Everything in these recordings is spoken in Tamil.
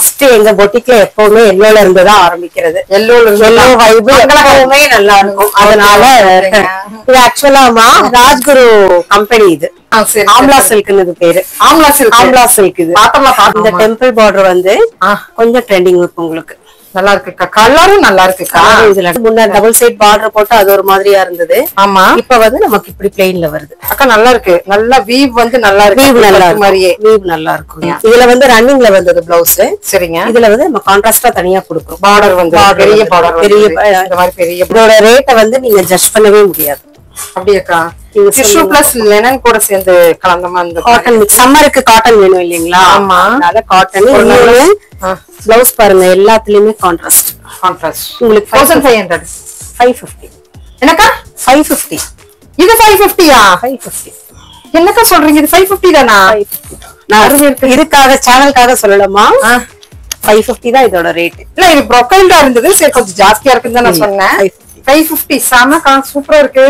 ஃபர்ஸ்ட் எங்க பொட்டிக்ல எப்பவுமே எல்லோல இருந்து தான் ஆரம்பிக்கிறது. எல்லோ வைப் எப்பவுமே நல்லா இருக்கும். அதனால இது ஆக்சுவலாமா ராஜ்குரு கம்பெனி இது. ஆம்லா சில்க்னு இது பேரு. ஆம்லா சில்க் இது. இந்த டெம்பிள் பார்டர் வந்து கொஞ்சம் ட்ரெண்டிங் இருக்கும் உங்களுக்கு. நல்லா இருக்குக்கா, கலரும் நல்லா இருக்குக்கா. இதுல முன்னாடி டபுள் சைட் பார்டர் போட்டு அது ஒரு மாதிரியா இருந்தது. ஆமா, இப்ப வந்து நமக்கு இப்படி பிளெயின்ல வருது. அக்கா நல்லா இருக்கு. நல்லா வீவ் வந்து நல்லா இருக்கு. வீவ் நல்லா மாதிரியே வீவ் நல்லா இருக்கும். இதுல வந்து ரன்னிங்ல வந்தது பிளவுஸ். சரிங்க. இதுல வந்து நம்ம கான்ட்ராஸ்டா தனியா கொடுக்கும். பார்டர் வந்து பெரிய பார்டர், பெரிய இந்த மாதிரி பெரிய. இதோட ரேட்டை வந்து நீங்க ஜட்ஜ் பண்ணவே முடியாது. அப்படியேக்கா டிஷ்யூ பிளஸ் லெனன் கூட சேர்ந்து கலந்த மாதிரி காட்டன் மிக்ஸ். சம்மருக்கு காட்டன் வேணும் இல்லீங்களா? ஆமா, அதனால காட்டன். பிளவுஸ் பாருங்க எல்லாத்துலயுமே கான்ட்ராஸ்ட். உங்களுக்கு 1500 550. என்னக்கா 550? இது 550யா? 550. என்னக்கா சொல்றீங்க? இது 550 தானா? நான் இதுக்காக சேனலுக்காக சொல்லலாமா? 550 தான் இதோட ரேட். இல்ல இது ப்ரொக்கைல்டா இருந்தது, சரி கொஞ்சம் ஜாஸ்தியா இருக்குன்னு தான் நான் சொன்னேன். 550 செமக்கா, சூப்பரா இருக்கு.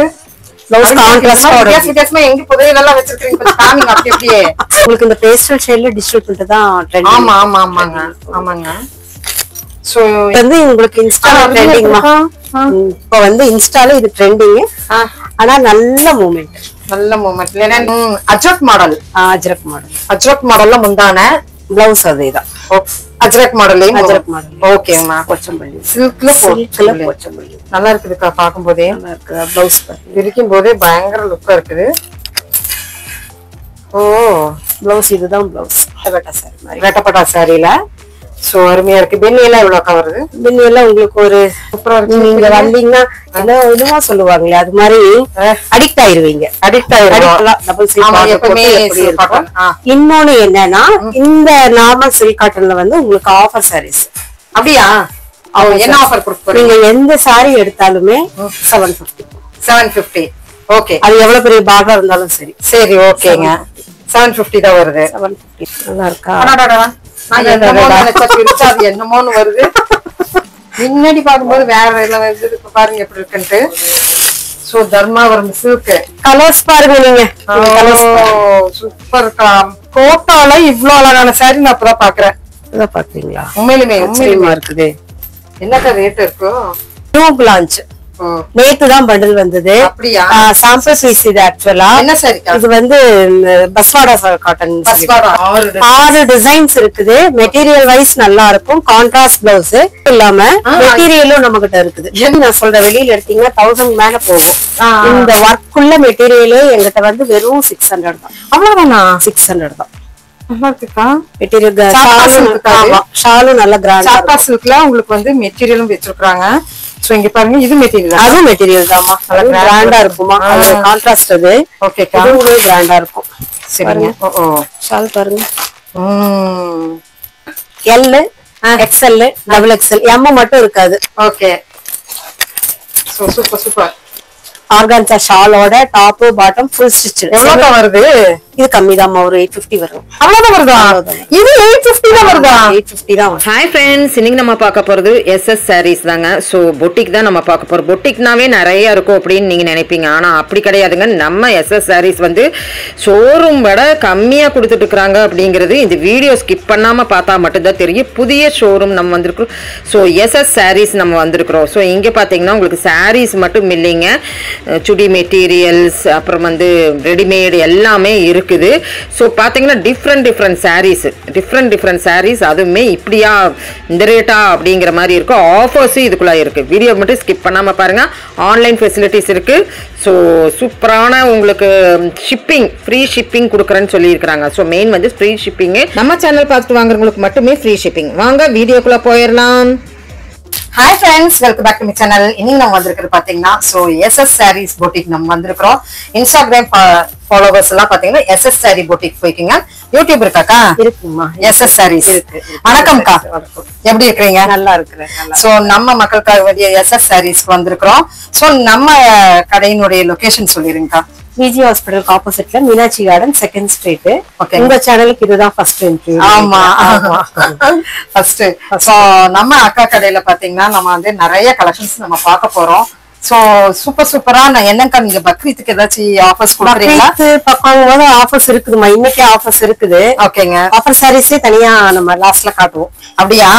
வித்தியாசமா எங்க புதையெல்லாம் வச்சிருக்கீங்க கொஞ்சம் காமிங்க. அப்படி அப்படியே உங்களுக்கு இந்த பேஸ்டல் ஷேட்ல டிஜிட்டல் பிரிண்ட் தான் ட்ரெண்ட். ஆமா ஆமா ஆமாங்க ஆமாங்க. சோ வந்து உங்களுக்கு இன்ஸ்டால ட்ரெண்டிங்மா. இப்போ வந்து இன்ஸ்டால இது ட்ரெண்டிங். ஆனா நல்ல மூவ்மெண்ட், நல்ல movement. Linen Ajrakh model. Ajrakh மாடல்ல முந்தான பிளவுஸ் அதேதான். அஜ்ரக் மாடல். ஓகேமா. போச்சம்பள்ளி சில்க்ல போச்சம்பள்ளி நல்லா இருக்குதுக்கா. பாக்கும் போதே நல்லா இருக்கு. பிளவுஸ் விரிக்கும் போதே பயங்கர லுக்கா இருக்குது. ஓ பிளவுஸ் இதுதான் பிளவுஸ். வேட்டப்பட்டா சாரில. சோ அருமையா இருக்கு. பென்னி எல்லாம் எவ்வளவு வருது? பென்னி எல்லாம் உங்களுக்கு ஒரு சூப்பரா இருக்கு. நீங்க வந்தீங்கன்னா என்ன இதுவா சொல்லுவாங்களே அது மாதிரி அடிக்ட் ஆயிருவீங்க. இன்னொன்னு என்னன்னா இந்த நார்மல் சில்க் காட்டன்ல வந்து உங்களுக்கு ஆஃபர் சாரீஸ். அப்படியா? என்ன ஆஃபர் கொடுப்பீங்க? நீங்க எந்த சாரி எடுத்தாலுமே 750. ஓகே, அது எவ்வளவு பெரிய பாகா இருந்தாலும் சரி. சரி ஓகேங்க. 750 தான் வருது. 750 நல்லா இருக்கா? என்னமோன்னு வருது. முன்னாடி பாக்கும்போது வேற எல்லாம் வருது. இப்ப பாருங்க எப்படி இருக்குன்ட்டு. சோ தர்மாவரம் சில்க் கலர்ஸ் பாருங்க நீங்க. சூப்பர்க்கா. கோட்டால இவ்வளவு அழகான சாரி நான் அப்பதான் பாக்குறேன். இதான் பாக்குறீங்களா? உண்மையிலுமே இருக்குது. என்னக்கா ரேட் இருக்கும்? New launch. நேத்து தான் பண்டில் வந்தது. சாம்பிள் பீஸ் இது. ஆக்சுவலா என்ன சாரி இது வந்து பஸ்வாடா காட்டன். 6 டிசைன்ஸ் இருக்குது. மெட்டீரியல் வைஸ் நல்லா இருக்கும். கான்ட்ராஸ்ட் பிளவுஸ் இல்லாம மெட்டீரியலும் நம்ம கிட்ட இருக்குது. நான் சொல்ற வெளியில எடுத்தீங்கன்னா 1000 மேல போகும். இந்த ஒர்க் உள்ள மெட்டீரியலே எங்கிட்ட வந்து வெறும் 600 தான். அவ்வளவுதானா? 600 தான். ஷாலும் நல்ல கிராண்டா சில்க்ல உங்களுக்கு வந்து மெட்டீரியலும் வச்சிருக்காங்க. சோ இங்க பாருங்க இது மெட்டீரியல். அதுவும் மெட்டீரியல் தான்மா. நல்ல கிராண்டா இருக்குமா. அது கான்ட்ராஸ்ட். அது ஓகே கா, இதுவே கிராண்டா இருக்கும். சரிங்க. ஓ ஷால் பாருங்க. L XL double XL M மட்டும் இருக்காது. Okay so super super. Organza ஷாலோட டாப் பாட்டம் ஃபுல் ஸ்டிச். எவ்வளவு வருது? இது கம்மிதாம்மா, ஒரு 850 வரும். அவ்வளவுதான் வருதா? இது 850 தான் வருதா? 850 தான். ஹாய் ஃப்ரெண்ட்ஸ், இன்னைக்கு நம்ம பார்க்க போறது SS sarees தாங்க. ஸோ பொட்டிக் தான் நம்ம பார்க்க போறோம். பொட்டிக்னாவே நிறைய இருக்கும் அப்படின்னு நீங்க நினைப்பீங்க, ஆனா அப்படி கிடையாதுங்க. நம்ம SS sarees வந்து ஷோரூம் விட கம்மியா கொடுத்துட்டு இருக்கிறாங்க அப்படிங்கிறது இந்த வீடியோ ஸ்கிப் பண்ணாம பார்த்தா மட்டும்தான் தெரியும். புதிய ஷோரூம் நம்ம வந்திருக்கிறோம். ஸோ SS sarees நம்ம வந்திருக்கிறோம். ஸோ இங்கே பார்த்தீங்கன்னா உங்களுக்கு sarees மட்டும் இல்லைங்க, சுடி மெட்டீரியல்ஸ் அப்புறம் வந்து ரெடிமேட் எல்லாமே இருக்குது. ஸோ பார்த்தீங்கன்னா டிஃப்ரெண்ட் சாரீஸ் அதுவுமே இப்படியா இந்த ரேட்டா அப்படிங்கிற மாதிரி இருக்கும். ஆஃபர்ஸும் இதுக்குள்ளே இருக்குது. வீடியோ மட்டும் ஸ்கிப் பண்ணாமல் பாருங்கள். ஆன்லைன் ஃபெசிலிட்டிஸ் இருக்குது. ஸோ சூப்பரான உங்களுக்கு ஷிப்பிங், ஃப்ரீ ஷிப்பிங் கொடுக்குறேன்னு சொல்லியிருக்கிறாங்க. ஸோ மெயின் வந்து ஃப்ரீ ஷிப்பிங்கு. நம்ம சேனல் பார்த்துட்டு வாங்குறவங்களுக்கு மட்டுமே ஃப்ரீ ஷிப்பிங். வாங்க வீடியோக்குள்ளே போயிடலாம். Hi friends, welcome back to my channel. இன்னைக்கு நம்ம வந்திருக்கிறது பாத்தீங்கன்னா ஸோ SS sarees boutique நம்ம வந்திருக்கிறோம். இன்ஸ்டாகிராம் ஃபாலோவர்ஸ் எல்லாம் பாத்தீங்கன்னா SS saree boutique போய்க்கிங்க. யூடியூப் இருக்காக்கா? இருக்குமா. SS sarees இருக்கு. வணக்கம்க்கா, எப்படி இருக்கீங்க? நல்லா இருக்கிறேன். ஸோ நம்ம மக்களுக்காக வேண்டிய SS sarees வந்திருக்கிறோம். ஸோ நம்ம கடையினுடைய லொகேஷன் சொல்லிருங்கக்கா. விஜி ஹாஸ்பிடலுக்கு ஆப்போசிட்ல மீனாட்சி கார்டன், செகண்ட் ஸ்ட்ரீட். உங்க சேனலுக்கு இதுதான் ஃபர்ஸ்ட் என்ட்ரி. ஆமா ஃபர்ஸ்ட். சோ நம்ம அக்கா கடையில பாத்தீங்கன்னா நம்ம வந்து நிறைய கலெக்ஷன்ஸ் நம்ம பார்க்க போறோம். சோ சூப்பர் சூப்பரா. நான் என்னக்கா நீங்க பக்ரீத்துக்கு ஏதாச்சும் ஆஃபர்ஸ் கொடுக்குறீங்களா? பக்கம் ஆஃபர்ஸ் இருக்குதுமா, இன்னைக்கு ஆஃபர்ஸ் இருக்குது. ஓகேங்க. ஆஃபர் சாரீஸே தனியா நம்ம லாஸ்ட்ல காட்டுவோம். அப்படியா?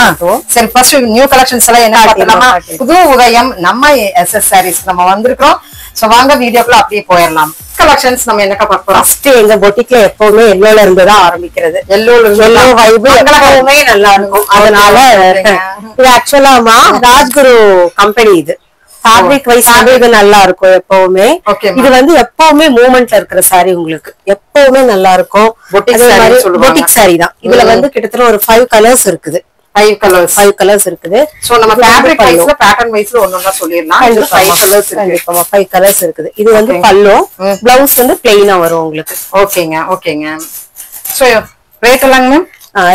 சரி, ஃபர்ஸ்ட் நியூ கலெக்ஷன்ஸ் எல்லாம் என்ன பார்த்தலாமா? புது உதயம் நம்ம எஸ்எஸ் சாரீஸ் நம்ம வந்திருக்கோம். சோ வாங்க வீடியோக்குள்ள அப்படியே போயிடலாம். கலெக்ஷன்ஸ் நம்ம என்னக்கா பார்ப்போம்? ஃபர்ஸ்ட் எங்க பொட்டிக்ல எப்பவுமே எல்லோல இருந்து தான் ஆரம்பிக்கிறது. எல்லோ வைப் எப்பவுமே நல்லா இருக்கும். அதனால இது ஆக்சுவலாமா ராஜ்குரு கம்பெனி, இது ஃபேப்ரிக் வைஸ் வந்து இது நல்லா இருக்கும் எப்பவுமே. இது வந்து எப்பவுமே மூவ்மெண்ட்ல இருக்கிற சாரி, உங்களுக்கு எப்பவுமே நல்லா இருக்கும். பொட்டிக் சாரி தான். இதுல வந்து கிட்டத்தட்ட ஒரு 5 கலர்ஸ் இருக்குது. 5 கலர்ஸ் இருக்குது. சோ நம்ம ஃபேப்ரிக் வைஸ்ல பேட்டர்ன் வைஸ்ல ஒவ்வொண்ணா சொல்லிரலாம். இது 5 கலர்ஸ் இருக்கு. 5 கலர்ஸ் இருக்குது. இது வந்து பல்லு, ப்ளவுஸ் வந்து பிளைனா வரும் உங்களுக்கு. ஓகேங்க ஓகேங்க. சோ ரேட் எல்லாங்க மேம்?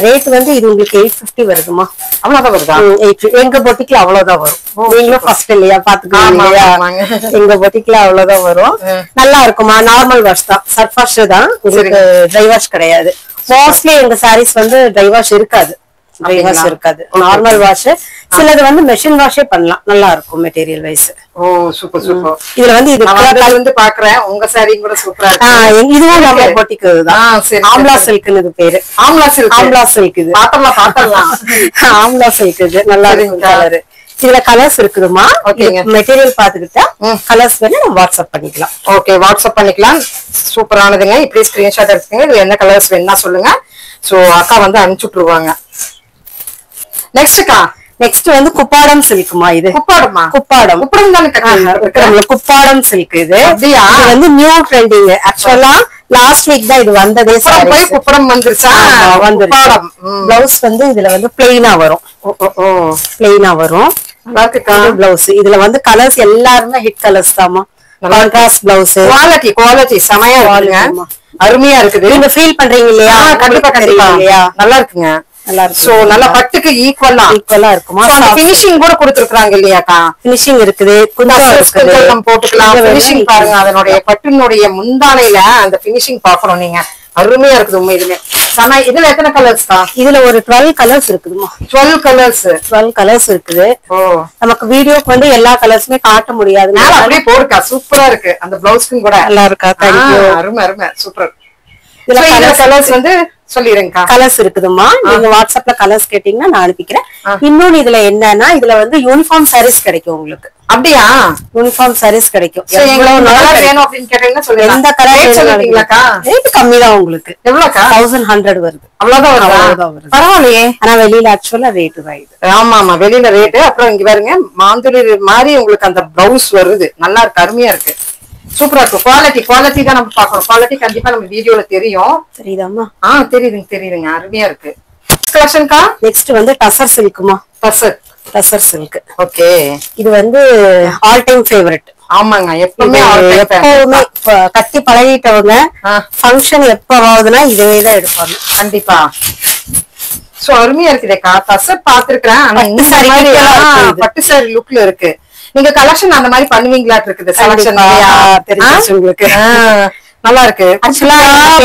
ரேட் வந்து இது உங்களுக்கு 850 வருதுமா. அவ்வளவுதான் வருதா? எங்க பொட்டிக்ல அவ்வளவுதான் வரும். நீங்களும் ஃபர்ஸ்ட் இல்லையா பாத்துக்கோங்க. எங்க பொட்டிக்ல அவ்வளவுதான் வரும். நல்லா இருக்குமா. நார்மல் வாஷ் தான், சர்ஃப் வாஷ் தான், உங்களுக்கு ட்ரை வாஷ் கிடையாது. மோஸ்ட்லி எங்க சாரீஸ் வந்து ட்ரை வாஷ் இருக்காது. Normal wash. சிலது வந்து மெஷின் வாஷே பண்ணலாம், நல்லா இருக்கும் மெட்டீரியல் வைஸ். ஓ சூப்பர் சூப்பர். இதுல வந்து இது வந்து பாக்குறேன், உங்க சாரி கூட சூப்பரா இருக்கு. இதுவும் நம்ம பொட்டிக்கு தான். ஆம்லா சில்க்னு இது பேரு. ஆம்லா சில்க் இது பாத்தலாம். ஆம்லா சில்க் இது நல்லா இருக்கும் கலர். இதுல கலர்ஸ் இருக்குதுமா. மெட்டீரியல் பாத்துக்கிட்டா கலர்ஸ் வேணா நம்ம வாட்ஸ்அப் பண்ணிக்கலாம். ஓகே, வாட்ஸ்அப் பண்ணிக்கலாம். சூப்பரானதுங்க. இப்படி ஸ்கிரீன்ஷாட் எடுத்துக்கங்க. இது என்ன கலர்ஸ் வேணா சொல்லுங்க. சோ அக்கா வந்து அனுப்பிச்சுட்டுருவாங்க. நெக்ஸ்ட் வந்து குப்பாடம் சில்க்மா. இது குப்பாடம் சில்க். இது வந்து நியூ ட்ரெண்டிங். ஆக்சுவலா லாஸ்ட் வீக் தான் இது வந்ததே. குப்படம் வந்துருச்சா? பிளவுஸ் வந்து இதுல வந்து பிளைனா வரும். பிளவுஸ் இதுல வந்து கலர்ஸ் எல்லாருமே ஹிட் கலர்ஸ் தாமா. Contrast blouse. குவாலிட்டி செமையா இருக்குங்க, அருமையா இருக்குது. நீங்க ஃபீல் பண்றீங்க இல்லையா? கண்டிப்பா கண்டிப்பா நல்லா இருக்குங்க. சோ நல்லா பட்டுக்கு ஈக்குவலா இருக்குமா. ஃபினிஷிங் கூட கொடுத்திருக்காங்க இல்லையாக்கா? ஃபினிஷிங் இருக்குது, குந்தம் போட்டுக்கலாம். ஃபினிஷிங் பாருங்க, அதனுடைய பட்டுனுடைய முந்தானையில அந்த ஃபினிஷிங் பாக்கணும் நீங்க. அருமையா இருக்குது உண்மையிலுமே. இதுல எத்தனை கலர்ஸ் தான்? இதுல ஒரு 12 கலர்ஸ் இருக்குதுமா. 12 கலர்ஸ் இருக்குது. நமக்கு வீடியோக்கு வந்து எல்லா கலர்ஸுமே காட்ட முடியாது. அப்படியே போடுக்கா, சூப்பரா இருக்கு. அந்த பிளவுஸ்க்கும் கூட நல்லா இருக்கா? அருமை அருமை சூப்பர். இதுல கலர்ஸ் வந்து சொல்லிருங்க. கலர்ஸ் இருக்குதுமா. நீங்க வாட்ஸ்அப்ல கலர்ஸ் கேட்டீங்கன்னா நான் அனுப்பிக்கிறேன். இன்னொன்னு இதுல என்னன்னா, இதுல வந்து யூனிஃபார்ம் சாரீஸ் கிடைக்கும் உங்களுக்கு. அப்படியா? யூனிஃபார்ம் சாரீஸ் கிடைக்கும். எந்த கலர் ரேட் கம்மி தான் உங்களுக்கு. எவ்வளவுக்கா? 1100 வருது. அவ்வளவுதான் வருது. பரவாயில்லையே. ஆனா வெளியில ஆக்சுவலா ரேட் தான் இது. ஆமா ஆமா, வெளியில ரேட். அப்புறம் இங்க பாருங்க, மாந்துளி மாதிரி உங்களுக்கு அந்த பிளவுஸ் வருது. நல்லா இருக்கு, அருமையா இருக்கு, சூப்பரா இருக்கும். குவாலிட்டி தான் நம்ம பாக்கணும். குவாலிட்டி கண்டிப்பா நம்ம வீடியோல தெரியும். தெரியுதாமா? தெரியுதுங்க. அருமையா இருக்கு. கலெக்ஷன்க்கா நெக்ஸ்ட் வந்து டசர் சில்க்குமா. டசர் சில்க். ஓகே, இது வந்து ஆல் டைம் ஃபேவரட். ஆமாங்க, எப்பவுமே கட்டி பழகிட்டவங்க ஃபங்க்ஷன் எப்பவாவதுன்னா இதுவே தான் எடுப்பாங்க கண்டிப்பா. சோ அருமையா இருக்குதேக்கா. டசர் பாத்துருக்கேன், ஆனா இந்த சாரி பட்டு சாரி லுக்ல இருக்கு. நீங்க கலெக்ஷன் அந்த மாதிரி பண்ணுவீங்களா இருக்குது? செலக்ஷன் தெரிஞ்சு உங்களுக்கு நல்லா இருக்கு. ஆக்சுவலா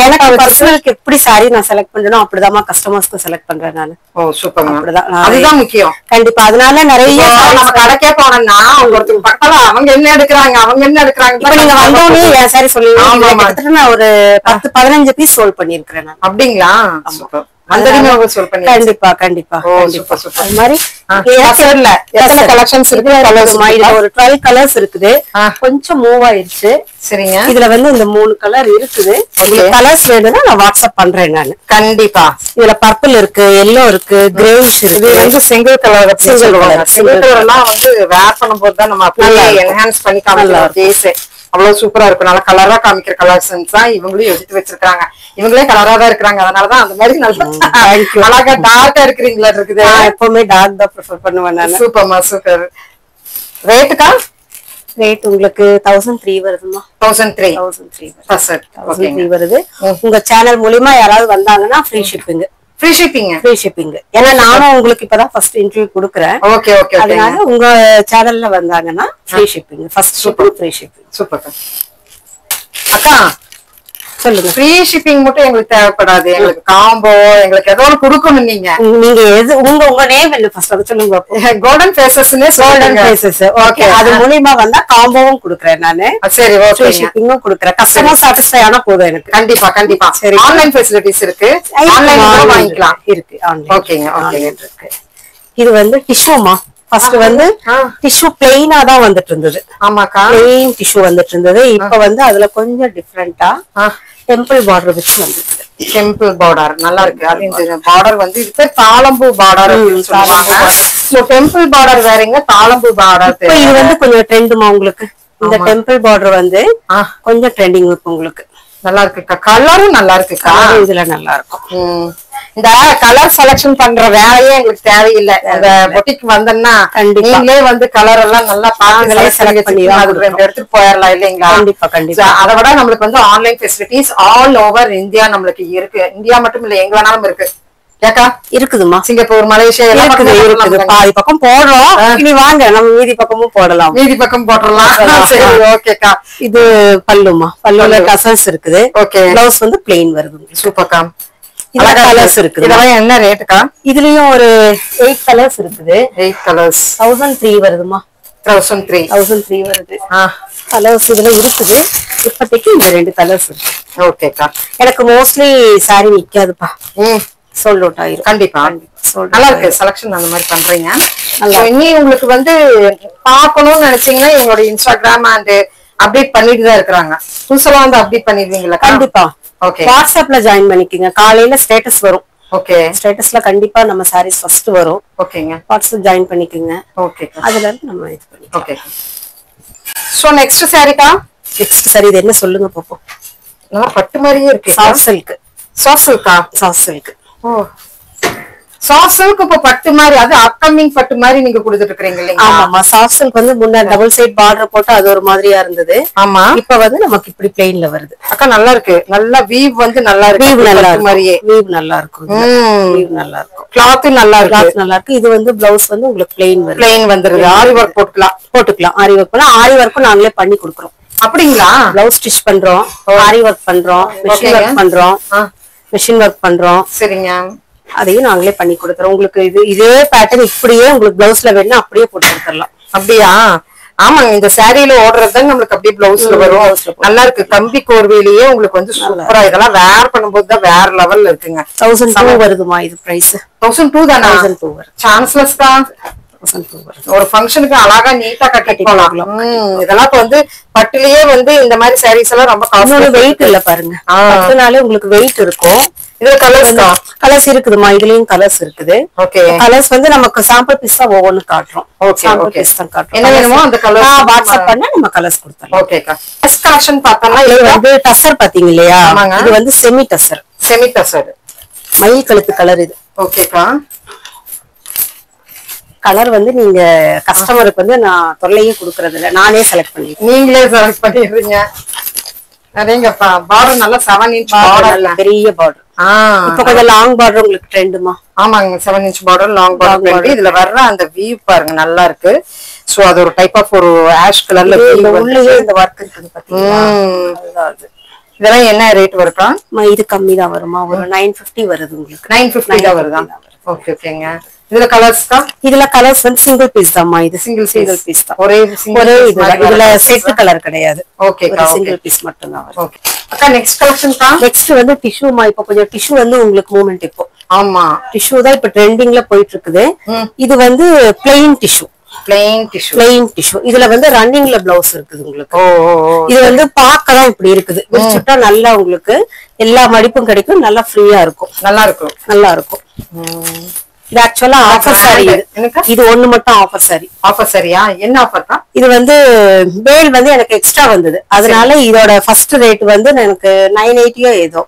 எனக்கு பர்சனலுக்கு எப்படி சாரி நான் செலக்ட் பண்றேனோ அப்படிதான் கஸ்டமர்ஸ்க்கு செலக்ட் பண்றேன் நான். ஓ சூப்பர். அப்படிதான், அதுதான் முக்கியம். கண்டிப்பா. அதனால நிறைய நம்ம கடைக்கே போனோம்னா ஒருத்தர் பக்கத்துல அவங்க என்ன எடுக்கிறாங்க. இப்ப நீங்க வந்தோடனே என் சாரி சொல்லுவீங்க. நான் ஒரு 10-15 பீஸ் சோல்ட் பண்ணிருக்கிறேன் நான். அப்படிங்களா? சூப்பர். கண்டிப்பா கண்டிப்பா. அது மாதிரி கலெக்ஷன்ஸ் இருக்கு. ஒரு 12 கலர்ஸ் இருக்குது. கொஞ்சம் மூவ் ஆயிடுச்சு. சரிங்க. இதுல வந்து இந்த 3 கலர் இருக்குது. கலர்ஸ் வேணும்னா நான் வாட்ஸ்அப் பண்றேன் நான். கண்டிப்பா. இதுல பர்பிள் இருக்கு, எல்லோ இருக்கு, கிரேஷ் இருக்கு. இது வந்து சிங்கிள் கலர். சிங்கிள் கலர் எல்லாம் வந்து வேர் பண்ணும்போது தான் நம்ம அப்படியே என்ஹான்ஸ் பண்ணி காமிக்கலாம் ஃபேஸ். அவ்வளவு சூப்பரா இருக்கும். நல்லா கலரா காமிக்கிற கலெக்ஷன்ஸ் தான் இவங்களும் எடுத்து வச்சிருக்காங்க. இவங்களே கலரா தான் இருக்கிறாங்க. அதனாலதான் அந்த மாதிரி நல்லா அழகா டார்க்கா இருக்கிறீங்களா இருக்குது. எப்பவுமே டார்க் தான் ப்ரிஃபர் பண்ணுவேன் நான். சூப்பர்மா சூப்பர். ரேட்டுக்கா? ரேட் உங்களுக்கு 1003 வருதுமா. 1003 வருது. உங்க சேனல் மூலமா யாராவது வந்தாங்கன்னா ஃப்ரீ ஷிப்பிங். ஏன்னா நானும் உங்களுக்கு இப்பதான் ஃபர்ஸ்ட் இன்டர்வியூ கொடுக்குறேன். Okay okay. அதனால உங்க சேனல்ல வந்தாங்கன்னா free shipping. First shipping free shipping. Super அக்கா. சொல்லுங்க. ஃப்ரீ ஷிப்பிங் மட்டும் எங்களுக்கு தேவைப்படாது. எங்களுக்கு காம்போ, எங்களுக்கு ஏதோ கொடுக்கணும். நீங்க எது உங்க உங்க நேம் என்ன ஃபர்ஸ்ட் அது சொல்லுங்க பாப்போம். கோல்டன் ஃபேசஸ்னே கோல்டன் ஃபேசஸ். ஓகே, அது மூலமா வந்தா காம்போவும் குடுக்குறேன் நானு. சரி, ஓகே, ஷிப்பிங்கும் குடுக்குறேன். கஸ்டமர் சாட்டிஸ்ஃபை ஆனா போதும் எனக்கு. கண்டிப்பா கண்டிப்பா. சரி, ஆன்லைன் ஃபெசிலிட்டிஸ் இருக்கு, ஆன்லைன்ல வாங்கிக்கலாம். இருக்கு ஆன்லைன். ஓகேங்க, ஓகேங்க. இருக்கு. இது வந்து டிஷ்யூமா. ஃபர்ஸ்ட் வந்து டிஷ்யூ பிளெயினா தான் வந்துட்டு இருந்தது. ஆமாக்கா, பிளெயின் டிஷ்யூ வந்துட்டு இருந்தது. இப்ப வந்து அதுல கொஞ்சம் டிஃபரெண்டா டெம்பிள் பார்டர் வச்சு வந்துருக்கு. டெம்பிள் பார்டர் நல்லா இருக்கு. அது இந்த பார்டர் வந்து இது பேர் தாளம்பூ பார்டர் அப்படின்னு சொல்லுவாங்க. சோ டெம்பிள் பார்டர் வேறங்க, தாளம்பூ பார்டர். இப்போ இது வந்து கொஞ்சம் ட்ரெண்டுமா உங்களுக்கு. இந்த டெம்பிள் பார்டர் வந்து கொஞ்சம் ட்ரெண்டிங் இருக்கு உங்களுக்கு. நல்லா இருக்குக்கா, கலரும் நல்லா இருக்குக்கா. இதுல நல்லா இருக்கும். இந்த கலர் செலக்ஷன் பண்ற வேலையே எங்களுக்கு தேவையில்லை. அந்த பொட்டிக்கு வந்தோம்னா நீங்களே வந்து கலர் எல்லாம் நல்லா பாத்துங்களே செலக்ட் பண்ணி எடுத்துட்டு போயிடலாம் இல்லைங்களா? கண்டிப்பா கண்டிப்பா. அதை விட நம்மளுக்கு வந்து online facilities all over India நம்மளுக்கு இருக்கு. இந்தியா மட்டும் இல்ல, எங்க வேணாலும் இருக்கு. ஏக்கா இருக்குதுமா. சிங்கப்பூர், மலேசியா எல்லாம் இருக்குது. பாதி பக்கம் போடுறோம். இனி வாங்க நம்ம மீதி பக்கமும் போடலாம். மீதி பக்கம் போட்டுடலாம். சரி, ஓகேக்கா. இது பல்லுமா. பல்லுல டசல்ஸ் இருக்குது. ஓகே, பிளவுஸ் வந்து பிளெயின் வருது. சூப்பர்க்கா. இதுல கலர்ஸ் இருக்குது. இதெல்லாம் என்ன ரேட்டுக்கா? இதுலயும் ஒரு 8 கலர்ஸ் இருக்குது. 8 கலர்ஸ் 1003 வருதுமா. 1003 வருது. கலர்ஸ் இதுல இருக்குது. இப்போதைக்கு இந்த 2 கலர்ஸ் இருக்கு. ஓகேக்கா. எனக்கு மோஸ்ட்லி சாரி நிக்காதுப்பா. சோல்ட் அவுட் ஆயிரும். கண்டிப்பா நல்லா இருக்கு செலக்ஷன். அந்த மாதிரி பண்றீங்க. இனி உங்களுக்கு வந்து பாக்கணும்னு நினைச்சீங்கன்னா எங்களோட இன்ஸ்டாகிராம் அண்ட் அப்டேட் பண்ணிட்டு தான் இருக்காங்க. புதுசெல்லாம் வந்து அப்டேட் பண்ணிடுவீங்களா? கண்டிப்பா. ஓகே, வாட்ஸ்அப்ல ஜாயின் பண்ணிக்கங்க. காலையில ஸ்டேட்டஸ் வரும். ஓகே, ஸ்டேட்டஸ்ல கண்டிப்பா நம்ம சாரீஸ் ஃபர்ஸ்ட் வரும். ஓகேங்க, வாட்ஸ்அப் ஜாயின் பண்ணிக்கங்க. ஓகே, அதுல இருந்து நம்ம இது பண்ணிக்கலாம். ஓகே. சோ நெக்ஸ்ட் சாரிக்கா. நெக்ஸ்ட் சாரி இது என்ன சொல்லுங்க பாப்போம். நல்லா பட்டு மாதிரியே இருக்கு. Soft silk. சாஃப்ட் சில்கா? Soft silk. Oh, soft silk இப்ப பட்டு மாதிரி, அது அப்கமிங் பட்டு மாதிரி நீங்க கொடுத்துட்டு இருக்கீங்க இல்லையா? ஆமாமா. சாஃப்ட் சில்க் வந்து முன்ன டபுள் சைட் பார்டர் போட்டு அது ஒரு மாதிரியா இருந்தது. ஆமா, இப்ப வந்து நமக்கு இப்படி பிளெயின்ல வருது. அக்கா நல்லா இருக்கு. நல்லா வீவ் வந்து நல்லா இருக்கு. வீவ் நல்லா இருக்கு. மாதிரியே வீவ் நல்லா இருக்கும். வீவ் நல்லா இருக்கும். கிளாத் நல்லா இருக்கு. கிளாத் நல்லா இருக்கு. இது வந்து பிளவுஸ் வந்து உங்களுக்கு பிளெயின் வருது. பிளெயின் வந்துருது. ஆரி ஒர்க் போட்டுக்கலாம். ஆரி ஒர்க் பண்ணா ஆரி ஒர்க்கும் நாங்களே பண்ணி கொடுக்குறோம். அப்படிங்களா? பிளவுஸ் ஸ்டிச் பண்றோம், ஆரி ஒர்க் பண்றோம், மிஷின் ஒர்க் பண்றோம். மிஷின் ஒர்க் பண்றோம். சரிங்க, அதையும் நாங்களே பண்ணி கொடுத்துறோம். உங்களுக்கு இதே பேட்டர்ன் இப்படியே உங்களுக்கு பிளவுஸ்ல வேணும்னா அப்படியே போட்டு கொடுத்துடலாம். அப்படியா? ஆமாங்க, இந்த சாரியில ஓடுறதுதான் நம்மளுக்கு அப்படியே பிளவுஸ்ல வரும். நல்லா இருக்கு. கம்பி கோர்வையிலேயே உங்களுக்கு வந்து சூப்பரா. இதெல்லாம் வேர் பண்ணும்போது தான் வேற லெவல்ல இருக்குங்க. 1002 வருதுமா இது பிரைஸ். 1002 தானா? 1002 வரும். சான்ஸ்லெஸ் தான். 1002 வருது. ஒரு ஃபங்க்ஷனுக்கு அழகா நீட்டா கட்டி போலாம். இதெல்லாம் இப்ப வந்து பட்டுலயே வந்து இந்த மாதிரி சாரீஸ் எல்லாம் ரொம்ப காஸ்ட்லி. வெயிட் இல்ல பாருங்க. பட்டுனாலே உங்களுக்கு வெயிட் இருக்கும். இதுல கலர்ஸ் இருக்குதுமா. இதுலயும் கலர்ஸ் இருக்குது. ஓகே, கலர்ஸ் வந்து நமக்கு சாம்பிள் பீஸ் தான் ஒவ்வொன்னு காட்டுறோம். சாம்பிள் பீஸ் தான் காட்டுறோம். என்ன வேணுமோ அந்த கலர் வாட்ஸ்அப் பண்ணா நம்ம கலர்ஸ் கொடுத்துறோம். ஓகேக்கா. ஃபர்ஸ்ட் கலெக்ஷன் பார்த்தோம்னா இது வந்து டசர் பாத்தீங்க இல்லையா? இது வந்து செமி டசர். செமி டசர் மயில் கழுத்து கலர் இது. ஓகேக்கா. கலர் வந்து நீங்க கஸ்டமருக்கு வந்து நான் தொல்லையே கொடுக்கறது இல்ல, நானே செலக்ட் பண்ணி. நீங்களே செலக்ட் பண்ணிடுறீங்க. அதேங்கப்பா. பார்டர் நல்லா 7 இன்ச் பார்டர், பெரிய பார்டர். இப்ப கொஞ்சம் லாங் பார்டர் உங்களுக்கு ட்ரெண்டுமா. ஆமாங்க, 7 இன்ச் பார்டர், லாங் பார்டர். இதுல வர்ற அந்த வியூ பாருங்க நல்லா இருக்கு. சோ அது ஒரு டைப் ஆஃப் ஒரு ஆஷ் கலர்ல உள்ளே இந்த வர்க் இருக்குது பாத்தீங்களா? இதெல்லாம் என்ன ரேட் வருதா? இது கம்மி தான் வருமா. ஒரு 950 வருது உங்களுக்கு. 950 தான் வருதா? ஓகே, ஓகேங்க. இதுல கலர்ஸ் தான். இதுல கலர்ஸ் வந்து சிங்கிள் பீஸ் தான்மா. இது சிங்கிள் பீஸ் தான். ஒரே இதுல செட் கலர் கிடையாது. ஓகே, சிங்கிள் பீஸ் மட்டும் தான் வரும். ஓகே அக்கா. நெக்ஸ்ட் கலெக்ஷன் தான். நெக்ஸ்ட் வந்து டிஷ்யூமா. இப்ப கொஞ்சம் டிஷ்யூ வந்து உங்களுக்கு மூவ்மெண்ட் இப்போ. ஆமா, டிஷ்யூ தான் இப்ப ட்ரெண்டிங்ல போயிட்டு இருக்குது. இது வந்து பிளெயின் டிஷ்யூ. Plain tissue. இதுல வந்து ரன்னிங்ல பிளவுஸ் இருக்குது உங்களுக்கு. இது வந்து பார்க்கலாம் இப்படி இருக்குது. விரிச்சுட்டா நல்லா உங்களுக்கு எல்லா மடிப்பும் கிடைக்கும். நல்லா ஃப்ரீயா இருக்கும். நல்லா இருக்கும். இது ஆக்சுவலா ஆஃபர் சாரி. இது ஒண்ணு மட்டும் ஆஃபர் சாரி. ஆஃபர் சாரியா? என்ன ஆஃபர் தான்? இது வந்து பேல் வந்து எனக்கு எக்ஸ்ட்ரா வந்தது. அதனால இதோட ஃபர்ஸ்ட் ரேட் வந்து எனக்கு 980 ஏதோ.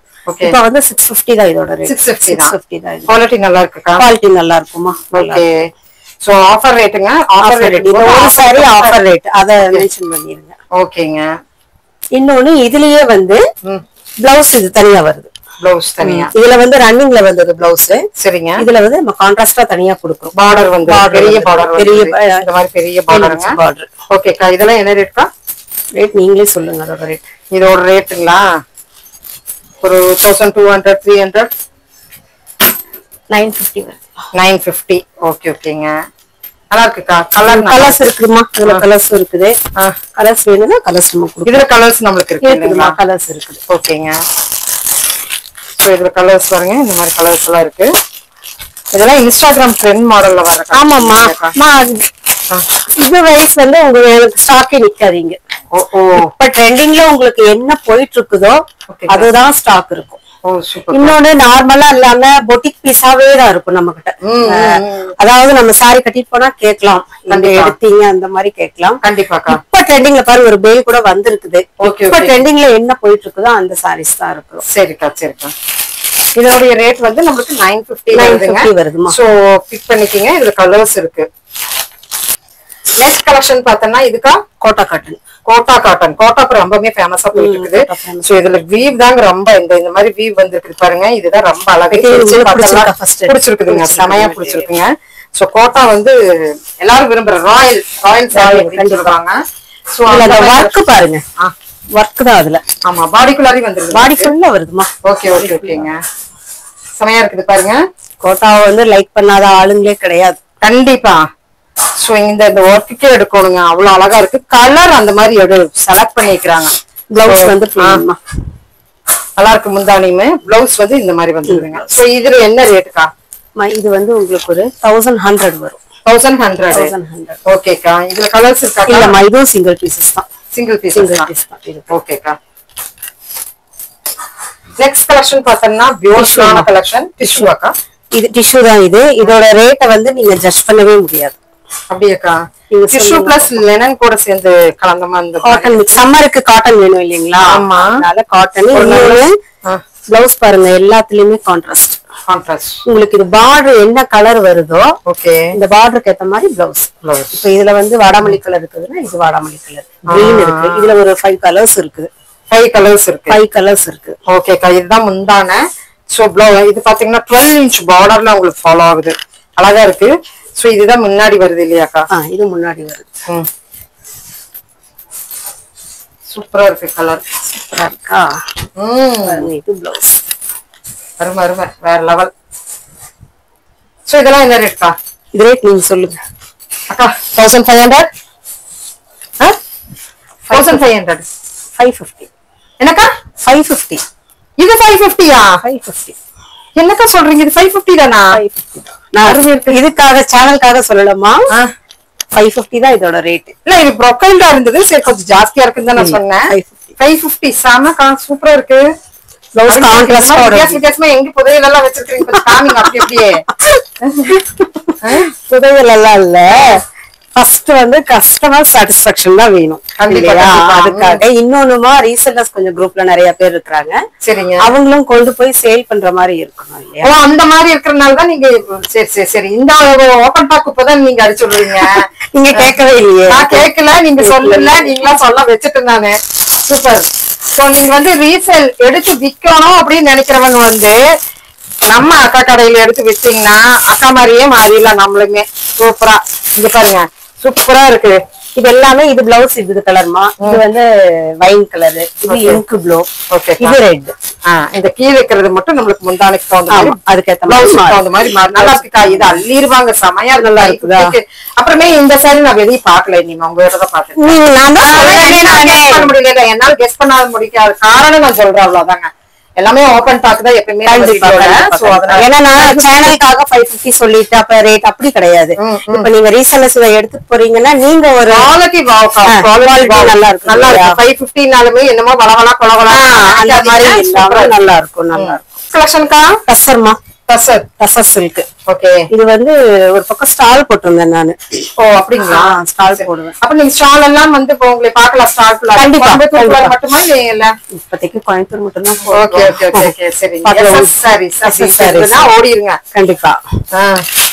இப்ப வந்து 650 தான் இதோட ரேட். 650 தான். குவாலிட்டி நல்லா இருக்குக்கா. குவாலிட்டி நல்லா இருக்குமா. ஓகே. சோ ஆஃபர் ரேட்டுங்க. Offer rate. இது ஒரு சாரி ஆஃபர் ரேட். அத மென்ஷன் பண்ணிருங்க. ஓகேங்க. இன்னொன்னு இதுலயே வந்து பிளவுஸ் இது தனியா வருது. பிளவுஸ் தனியா. இதுல வந்து ரன்னிங்ல வந்தது பிளவுஸ். சரிங்க. இதுல வந்து நம்ம கான்ட்ராஸ்டா தனியா கொடுக்கிறோம். பார்டர் வந்து பெரிய பார்டர், பெரிய இந்த மாதிரி பெரிய பார்டர். ஓகேக்கா. இதெல்லாம் என்ன ரேட்க்கா? ரேட் நீங்களே சொல்லுங்க அதோட ரேட். இதோட ரேட்டுங்களா? ஒரு 1200, 300, 950 வருது. 950. ஓகே ஓகேங்க. நல்லா இருக்குக்கா. கலர்ஸ் இருக்குமா? இதுல கலர்ஸ் இருக்குது. கலர்ஸ் வேணும்னா கலர்ஸ் நம்ம கொடுக்கலாம். இதுல கலர்ஸ் நம்மளுக்கு இருக்குங்களா? கலர்ஸ் இருக்குது. ஓகேங்க. சோ இதுல கலர்ஸ் பாருங்க, இந்த மாதிரி கலர்ஸ் எல்லாம் இருக்கு. இதெல்லாம் இன்ஸ்டாகிராம் ட்ரெண்ட் மாடல்ல வர. ஆமாமா. இது வைஸ் வந்து உங்களுக்கு ஸ்டாக்கே நிக்காதீங்க. இப்ப ட்ரெண்டிங்ல உங்களுக்கு என்ன போயிட்டு இருக்குதோ அதுதான் ஸ்டாக் இருக்கும். இன்னொன்னு நார்மலா இல்லாம பொட்டிக் பீஸாவே தான் இருக்கும் நம்ம கிட்ட. அதாவது நம்ம சாரி கட்டிட்டு போனா கேட்கலாம், நீங்க எடுத்தீங்க அந்த மாதிரி கேட்கலாம். கண்டிப்பா. இப்ப ட்ரெண்டிங்ல பாருங்க ஒரு பேல் கூட வந்திருக்குது. இப்ப ட்ரெண்டிங்ல என்ன போயிட்டு இருக்குதோ அந்த சாரீஸ் தான் இருக்கும். சரிக்கா சரிக்கா. இதோட ரேட் வந்து நமக்கு 950 வருதுமா. சோ பிக் பண்ணிக்கங்க. இதுல கலர்ஸ் இருக்கு. நெக்ஸ்ட் கலெக்ஷன் பார்த்தோம்னா இதுக்கா கோட்டா காட்டன். கோட்டா காட்டன். கோட்டா ரொம்பவே ஃபேமஸா போயிட்டு இருக்குது. சோ இதுல வீவ் தாங்க ரொம்ப இந்த மாதிரி வீவ் வந்திருக்கு பாருங்க. இதுதான் ரொம்ப அழகா பிடிச்சிருக்குதுங்க. செமையா பிடிச்சிருக்குங்க. சோ கோட்டா வந்து எல்லாரும் விரும்புற ராயல் சாரி அப்படின்னு சொல்றாங்க. சோ அந்த வர்க் பாருங்க, வர்க் தான் அதுல. ஆமா, பாடிக்குள்ளாரி வந்துருது. பாடி ஃபுல்லா வருதுமா. ஓகே ஓகே ஓகேங்க. செமையா இருக்குது பாருங்க. கோட்டாவை வந்து லைக் பண்ணாத ஆளுங்களே கிடையாது. கண்டிப்பா. சோ இந்த ஒர்க்குக்கே எடுக்கணுங்க. அவ்வளவு அழகா இருக்கு. கலர் அந்த மாதிரி செலக்ட் பண்ணிக்கிறாங்க. பிளவுஸ் வந்து நல்லா இருக்கு. முந்தானியுமே பிளவுஸ் வந்து இந்த மாதிரி வந்துருதுங்க. சோ இதுல என்ன ரேட்டுக்கா? இது வந்து உங்களுக்கு ஒரு 1100 வரும். 1100. ஓகேக்கா. இதுல கலர்ஸ் இருக்கா? இல்லம்மா, இதுவும் சிங்கிள் பீசஸ் தான். சிங்கிள் பீசஸ் தான். ஓகேக்கா. நெக்ஸ்ட் கலெக்ஷன் பார்த்தோம்னா பியூட்டிஃபுல்லான கலெக்ஷன். டிஷ்யூக்கா? இது டிஷ்யூ தான். இதோட ரேட்டை வந்து நீங்க ஜட்ஜ் பண்ணவே முடியாது. அப்படியேக்கா? டிஷ்யூ பிளஸ் லெனன் கூட சேர்ந்து கலந்த மாதிரி காட்டன் மிக்ஸ். சம்மருக்கு காட்டன் வேணும் இல்லீங்களா? ஆமா, அதனால காட்டன். பிளவுஸ் பாருங்க, எல்லாத்துலயுமே கான்ட்ராஸ்ட். உங்களுக்கு இது பார்டர் என்ன கலர் வருதோ இந்த பார்டருக்கு ஏத்த மாதிரி பிளவுஸ். இப்ப இதுல வந்து வாடாமல்லி கலர் இருக்குதுன்னா இது வாடாமல்லி கலர். கிரீன் இருக்கு. இதுல ஒரு 5 கலர்ஸ் இருக்குது. 5 கலர்ஸ் இருக்கு. 5 கலர்ஸ் இருக்கு. ஓகேக்கா. இதுதான் முந்தான. சோ இது பாத்தீங்கன்னா 12 இன்ச் பார்டர்ல உங்களுக்கு ஃபாலோ ஆகுது. அழகா இருக்கு. சோ இதுதான் முன்னாடி வருது இல்லையாக்கா? இது முன்னாடி வருது. சூப்பரா இருக்கு. கலர் சூப்பரா இருக்கா? இது பிளவுஸ் அருமை அருமை, வேற லெவல். சோ இதெல்லாம் என்ன ரேட்க்கா? இது ரேட் நீங்க சொல்லுங்க அக்கா. 1500. 1500. 550. என்னக்கா? 550. இது 550யா? 550. என்னக்கா சொல்றீங்க? இது 550 தானா? 550 தான். நான் இதுக்காக சேனலுக்காக சொல்லலாமா? 550 தான் இதோட ரேட். இல்ல இது ப்ரொஃபைல்டா இருந்தது. சரி கொஞ்சம் ஜாஸ்தியா இருக்குன்னு தான் நான் சொன்னேன். 550 செமக்கா, சூப்பரா இருக்கு. வித்தியாசமா எங்க புதையல் எல்லாம் வச்சிருக்கீங்க? கொஞ்சம் காமிங்க. அப்படி அப்படியே புதையல் எல்லாம் இல்ல. ஃபர்ஸ்ட் வந்து கஸ்டமர் சாட்டிஸ்பாக்சன் தான் வேணும். அதுக்காக இன்னொன்னுமா ரீசெல்லர்ஸ் கொஞ்சம் குரூப்ல நிறைய பேர் இருக்காங்க. சரிங்க. அவங்களும் கொண்டு போய் சேல் பண்ற மாதிரி இருக்கணும் இல்லையா? அந்த மாதிரி இருக்கறனால தான் நீங்க சரி சரி சரி இந்த ஓபன் டாக் இப்பதான் நீங்க அடிச்சு விடுறீங்க. நீங்க கேட்கவே இல்லையே. நான் கேட்கல, நீங்க சொல்லல, நீங்களா சொல்ல வச்சுட்டு நானு. சூப்பர். சோ நீங்க வந்து ரீசேல் எடுத்து விக்கணும் அப்படின்னு நினைக்கிறவங்க வந்து நம்ம அக்கா கடையில எடுத்து வித்தீங்கன்னா அக்கா மாதிரியே மாறிடலாம் நம்மளுமே. சூப்பரா இங்க பாருங்க, சூப்பரா இருக்கு. இது எல்லாமே இது பிளவுஸ் இது கலர்மா. இது வந்து வைன் கலர். இது இங்க் ப்ளூ. ஓகே. இது ரெட். இந்த கீழ இருக்கிறது மட்டும் நம்மளுக்கு முந்தானைக்கு தகுந்த மாதிரி அதுக்கேத்த பிளவுஸ் தகுந்த மாதிரி நல்லா இருக்குக்கா. இது அள்ளிருவாங்க. செமையா நல்லா இருக்குதா? அப்புறமே இந்த சாரி நான் வெளியே பாக்கல. நீங்க உங்க கிட்ட தான் பாத்தேன். முடியல, என்னால கெஸ் பண்ண முடியாது. காரணம் நான் சொல்றேன், அவ்வளவுதாங்க. எல்லாமே ஓபன் டாக் தான் எப்பவுமே. ஏன்னா நான் சேனலுக்காக 550 சொல்லிட்டு அப்ப ரேட் அப்படி கிடையாது. இப்ப நீங்க ரீசெல்லர்ஸ் எடுத்துட்டு போறீங்கன்னா நீங்க ஒரு குவாலிட்டி நல்லா இருக்கும். நல்லா இருக்கும். 550னாலுமே என்னமோ வளவளா கொலவளா அந்த மாதிரி இல்லாம நல்லா இருக்கும். நல்லா இருக்கும். கலெக்ஷன்க்கா டசர்மா. டசர் சில்க். ஓகே. இது வந்து ஒரு பக்கம் ஸ்டால் போட்டிருந்தேன் நானு. ஓ அப்படிங்களா? ஸ்டால் போடுவேன். அப்ப நீங்க ஸ்டால் எல்லாம் வந்து உங்களை பார்க்கலாம். ஸ்டால் கண்டிப்பா மட்டுமா இல்ல? இப்போதைக்கு கோயம்புத்தூர் மட்டும் தான். ஓகே ஓகே ஓகே சரி. சாரீஸ் ஓடிருங்க கண்டிப்பா.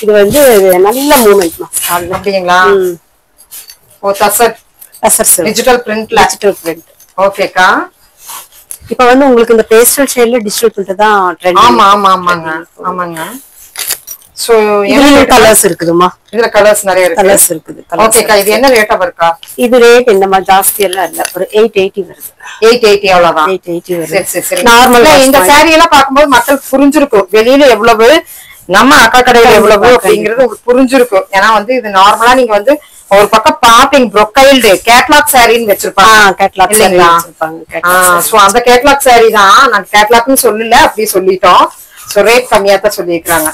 இது வந்து நல்ல மூவ்மெண்ட் ஸ்டால். அப்படிங்களா? ஓ டசர் சில்க் டிஜிட்டல் பிரிண்ட். ஓகேக்கா. இப்ப வந்து உங்களுக்கு இந்த பேஸ்டல் ஷேட்ல டிஜிட்டல் பிரிண்ட் தான் ட்ரெண்ட். ஆமா ஆமா ஆமாங்க ஆமாங்க. சோ இதுல கலர்ஸ் இருக்குதுமா. இதுல கலர்ஸ் நிறைய இருக்கு. கலர்ஸ் இருக்குது. ஓகேக்கா. இது என்ன ரேட்டா வருக்கா? இது ரேட் இந்த மாதிரி ஜாஸ்தி எல்லாம் இல்ல. ஒரு 880 வருது. 880 அவ்வளவுதான். 880 வருது. சரி சரி சரி. நார்மலா இந்த சாரி எல்லாம் பாக்கும்போது மக்கள் புரிஞ்சிருக்கும் வெளியில எவ்வளவு நம்ம அக்கா கடையில எவ்வளவு அப்படிங்கிறது உங்களுக்கு புரிஞ்சிருக்கும். ஏன்னா வந்து இது நார்மலா நீங்க வந்து ஒரு பக்கம் பாப்பிங் ப்ரொக்கைல்டு கேட்லாக் சாரின்னு வச்சிருப்பாங்க. கேட்லாக் இல்லைங்களா? வச்சிருப்பாங்க. சோ அந்த கேட்லாக் சாரி தான், நாங்க கேட்லாக்னு சொல்லல, அப்படியே சொல்லிட்டோம். சோ ரேட் கம்மியா தான் சொல்லியிருக்காங்க.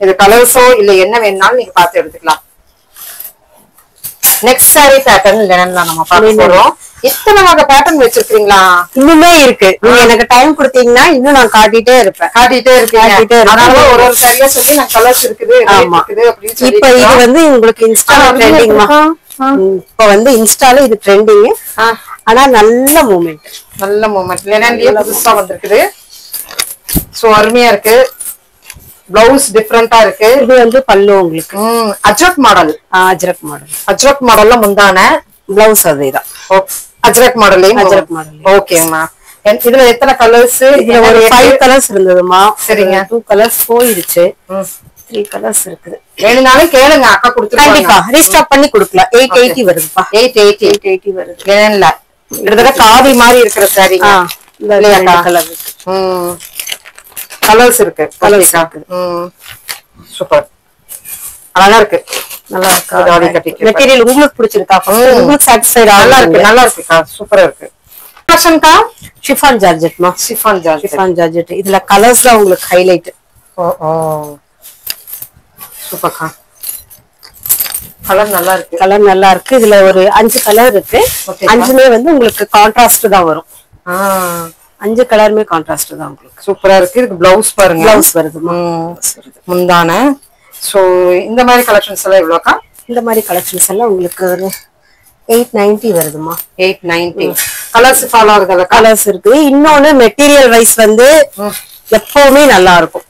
இது கலர்ஸோ இல்ல என்ன வேணாலும் நீங்க பார்த்து எடுத்துக்கலாம். நெக்ஸ்ட் சாரி பேட்டர்ன் இல்லைன்னா நம்ம பார்க்க போறோம். இத்தனை வகை பேட்டர்ன் வச்சிருக்கீங்களா? இன்னுமே இருக்கு. நீங்க எனக்கு டைம் கொடுத்தீங்கன்னா இன்னும் நான் காட்டிட்டே இருப்பேன். காட்டிட்டே இருக்கேன். அதனால ஒரு ஒரு சாரியா சொல்லி நான் கலர்ஸ் இருக்குது அப்படின்னு சொல்லி. இப்ப இது வந்து உங்களுக்கு இன்ஸ்டால ட்ரெண்டிங்மா. இப்ப வந்து இன்ஸ்டால இது ட்ரெண்டிங். ஆனா நல்ல மூமெண்ட், நல்ல மூமெண்ட். லெனன்லயே புதுசா வந்திருக்குது. சோ அருமையா இருக்கு. பிளவுஸ் டிஃபரெண்டா இருக்கு. இது வந்து பல்லு உங்களுக்கு அஜ்ரக் மாடல். அஜ்ரக் மாடல்ல முந்தான பிளவுஸ் அதேதான். அஜ்ரக் மாடல்லையும் அஜ்ரக் மாடல். ஓகேம்மா. இதுல எத்தனை கலர்ஸ்? இதுல ஒரு 5 கலர்ஸ் இருந்ததுமா. சரிங்க. 2 கலர்ஸ் போயிருச்சு. 3 கலர்ஸ் இருக்குது. வேணும்னாலும் கேளுங்க, அக்கா கொடுத்துருவாங்க. கண்டிப்பா ரீஸ்டாக் பண்ணி கொடுக்கலாம். 880 வருதுப்பா. 880 வருது. வேணல கிட்டத்தட்ட காவி மாதிரி இருக்கிற சாரி. இந்த கலர் கலர்ஸ் இருக்கு. சூப்பர், அழகா இருக்கு. நல்லா இருக்கு. மெட்டீரியல் உங்களுக்கு பிடிச்சிருக்கா? உங்களுக்கு சாட்டிஸ்ஃபைட்? நல்லா இருக்கு, நல்லா இருக்குக்கா. சூப்பரா இருக்கு. கலெக்ஷன்க்கா ஷிஃபான் ஜார்ஜெட்மா. Chiffon georgette. இதுல கலர்ஸ் தான் உங்களுக்கு ஹைலைட். சூப்பர்க்கா. கலர் நல்லா இருக்கு. கலர் நல்லா இருக்கு. இதுல ஒரு 5 கலர் இருக்கு. 5மே வந்து உங்களுக்கு கான்ட்ராஸ்ட் தான் வரும். 5 கலருமே கான்ட்ராஸ்ட் தான் உங்களுக்கு. சூப்பரா இருக்கு. இதுக்கு பிளவுஸ் பாருங்க. பிளவுஸ் வருது முந்தான. சோ இந்த மாதிரி கலெக்ஷன்ஸ் எல்லாம் எவ்வளவுக்கா? இந்த மாதிரி கலெக்ஷன்ஸ் எல்லாம் உங்களுக்கு ஒரு 890 வருதுமா. 890. கலர்ஸ் ஃபாலோ ஆகுதுல? கலர்ஸ் இருக்கு. இன்னொன்னு மெட்டீரியல் வைஸ் வந்து எப்பவுமே நல்லா இருக்கும்.